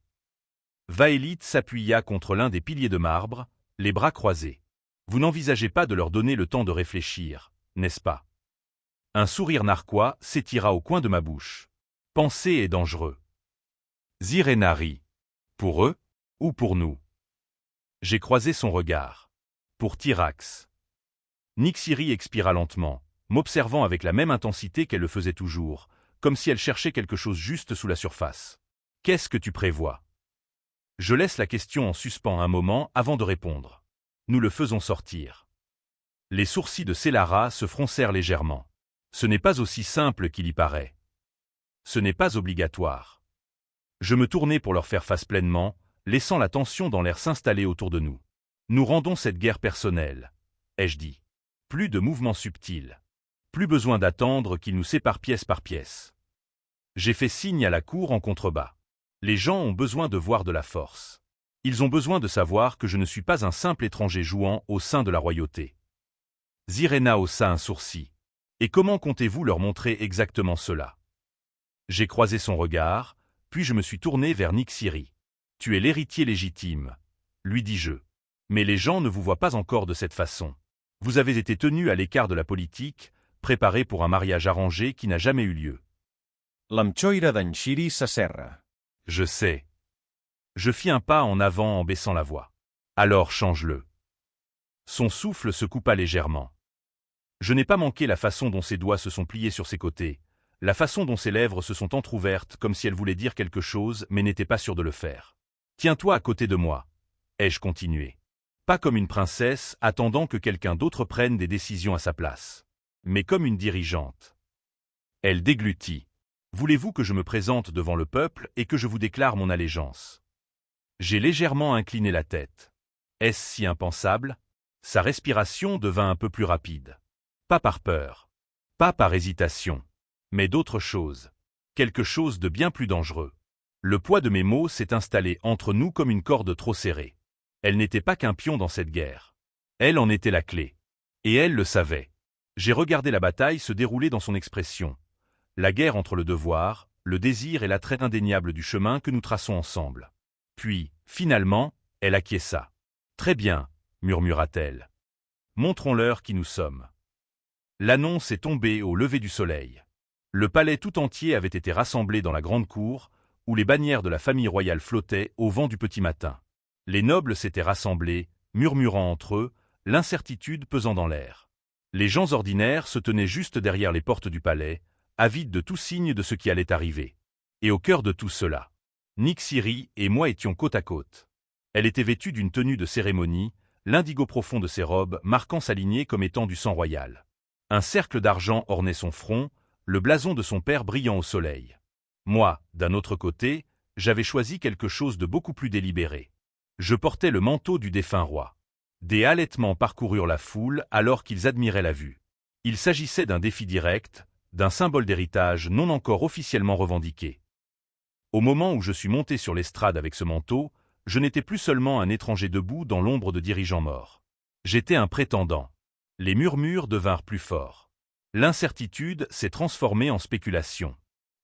Vaélite s'appuya contre l'un des piliers de marbre, les bras croisés. Vous n'envisagez pas de leur donner le temps de réfléchir, n'est-ce pas? Un sourire narquois s'étira au coin de ma bouche. Penser est dangereux. Zirena rit. Pour eux ou pour nous? J'ai croisé son regard. Pour Tyrax. Nyxiri expira lentement, m'observant avec la même intensité qu'elle le faisait toujours, comme si elle cherchait quelque chose juste sous la surface. Qu'est-ce que tu prévois? Je laisse la question en suspens un moment avant de répondre. Nous le faisons sortir. Les sourcils de Célara se froncèrent légèrement. Ce n'est pas aussi simple qu'il y paraît. Ce n'est pas obligatoire. Je me tournai pour leur faire face pleinement, laissant la tension dans l'air s'installer autour de nous. Nous rendons cette guerre personnelle, ai-je dit. Plus de mouvements subtils. Plus besoin d'attendre qu'ils nous séparent pièce par pièce. J'ai fait signe à la cour en contrebas. Les gens ont besoin de voir de la force. Ils ont besoin de savoir que je ne suis pas un simple étranger jouant au sein de la royauté. Zirena haussa un sourcil. Et comment comptez-vous leur montrer exactement cela? J'ai croisé son regard, puis je me suis tourné vers Nyxiri. Tu es l'héritier légitime, lui dis-je. Mais les gens ne vous voient pas encore de cette façon. Vous avez été tenu à l'écart de la politique, préparé pour un mariage arrangé qui n'a jamais eu lieu. L'amchoira d'en Shiri s'asserra. Je sais. Je fis un pas en avant en baissant la voix. Alors change-le. Son souffle se coupa légèrement. Je n'ai pas manqué la façon dont ses doigts se sont pliés sur ses côtés, la façon dont ses lèvres se sont entr'ouvertes comme si elle voulait dire quelque chose mais n'était pas sûre de le faire. Tiens-toi à côté de moi, ai-je continué. Pas comme une princesse attendant que quelqu'un d'autre prenne des décisions à sa place, mais comme une dirigeante. Elle déglutit. Voulez-vous que je me présente devant le peuple et que je vous déclare mon allégeance? J'ai légèrement incliné la tête. Est-ce si impensable? Sa respiration devint un peu plus rapide. Pas par peur, pas par hésitation, mais d'autre chose. Quelque chose de bien plus dangereux. Le poids de mes mots s'est installé entre nous comme une corde trop serrée. Elle n'était pas qu'un pion dans cette guerre. Elle en était la clé. Et elle le savait. J'ai regardé la bataille se dérouler dans son expression. La guerre entre le devoir, le désir et l'attrait indéniable du chemin que nous traçons ensemble. Puis, finalement, elle acquiesça. Très bien, murmura-t-elle. Montrons-leur qui nous sommes. L'annonce est tombée au lever du soleil. Le palais tout entier avait été rassemblé dans la grande cour, où les bannières de la famille royale flottaient au vent du petit matin. Les nobles s'étaient rassemblés, murmurant entre eux, l'incertitude pesant dans l'air. Les gens ordinaires se tenaient juste derrière les portes du palais, avides de tout signe de ce qui allait arriver. Et au cœur de tout cela, Nyxiri et moi étions côte à côte. Elle était vêtue d'une tenue de cérémonie, l'indigo profond de ses robes marquant sa lignée comme étant du sang royal. Un cercle d'argent ornait son front, le blason de son père brillant au soleil. Moi, d'un autre côté, j'avais choisi quelque chose de beaucoup plus délibéré. Je portais le manteau du défunt roi. Des halètements parcoururent la foule alors qu'ils admiraient la vue. Il s'agissait d'un défi direct, d'un symbole d'héritage non encore officiellement revendiqué. Au moment où je suis monté sur l'estrade avec ce manteau, je n'étais plus seulement un étranger debout dans l'ombre de dirigeants morts. J'étais un prétendant. Les murmures devinrent plus forts. L'incertitude s'est transformée en spéculation.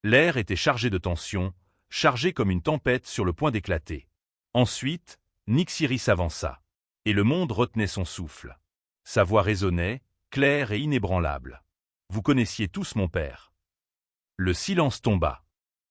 L'air était chargé de tension, chargé comme une tempête sur le point d'éclater. Ensuite, Nyxiri s'avança, et le monde retenait son souffle. Sa voix résonnait, claire et inébranlable. Vous connaissiez tous mon père. Le silence tomba.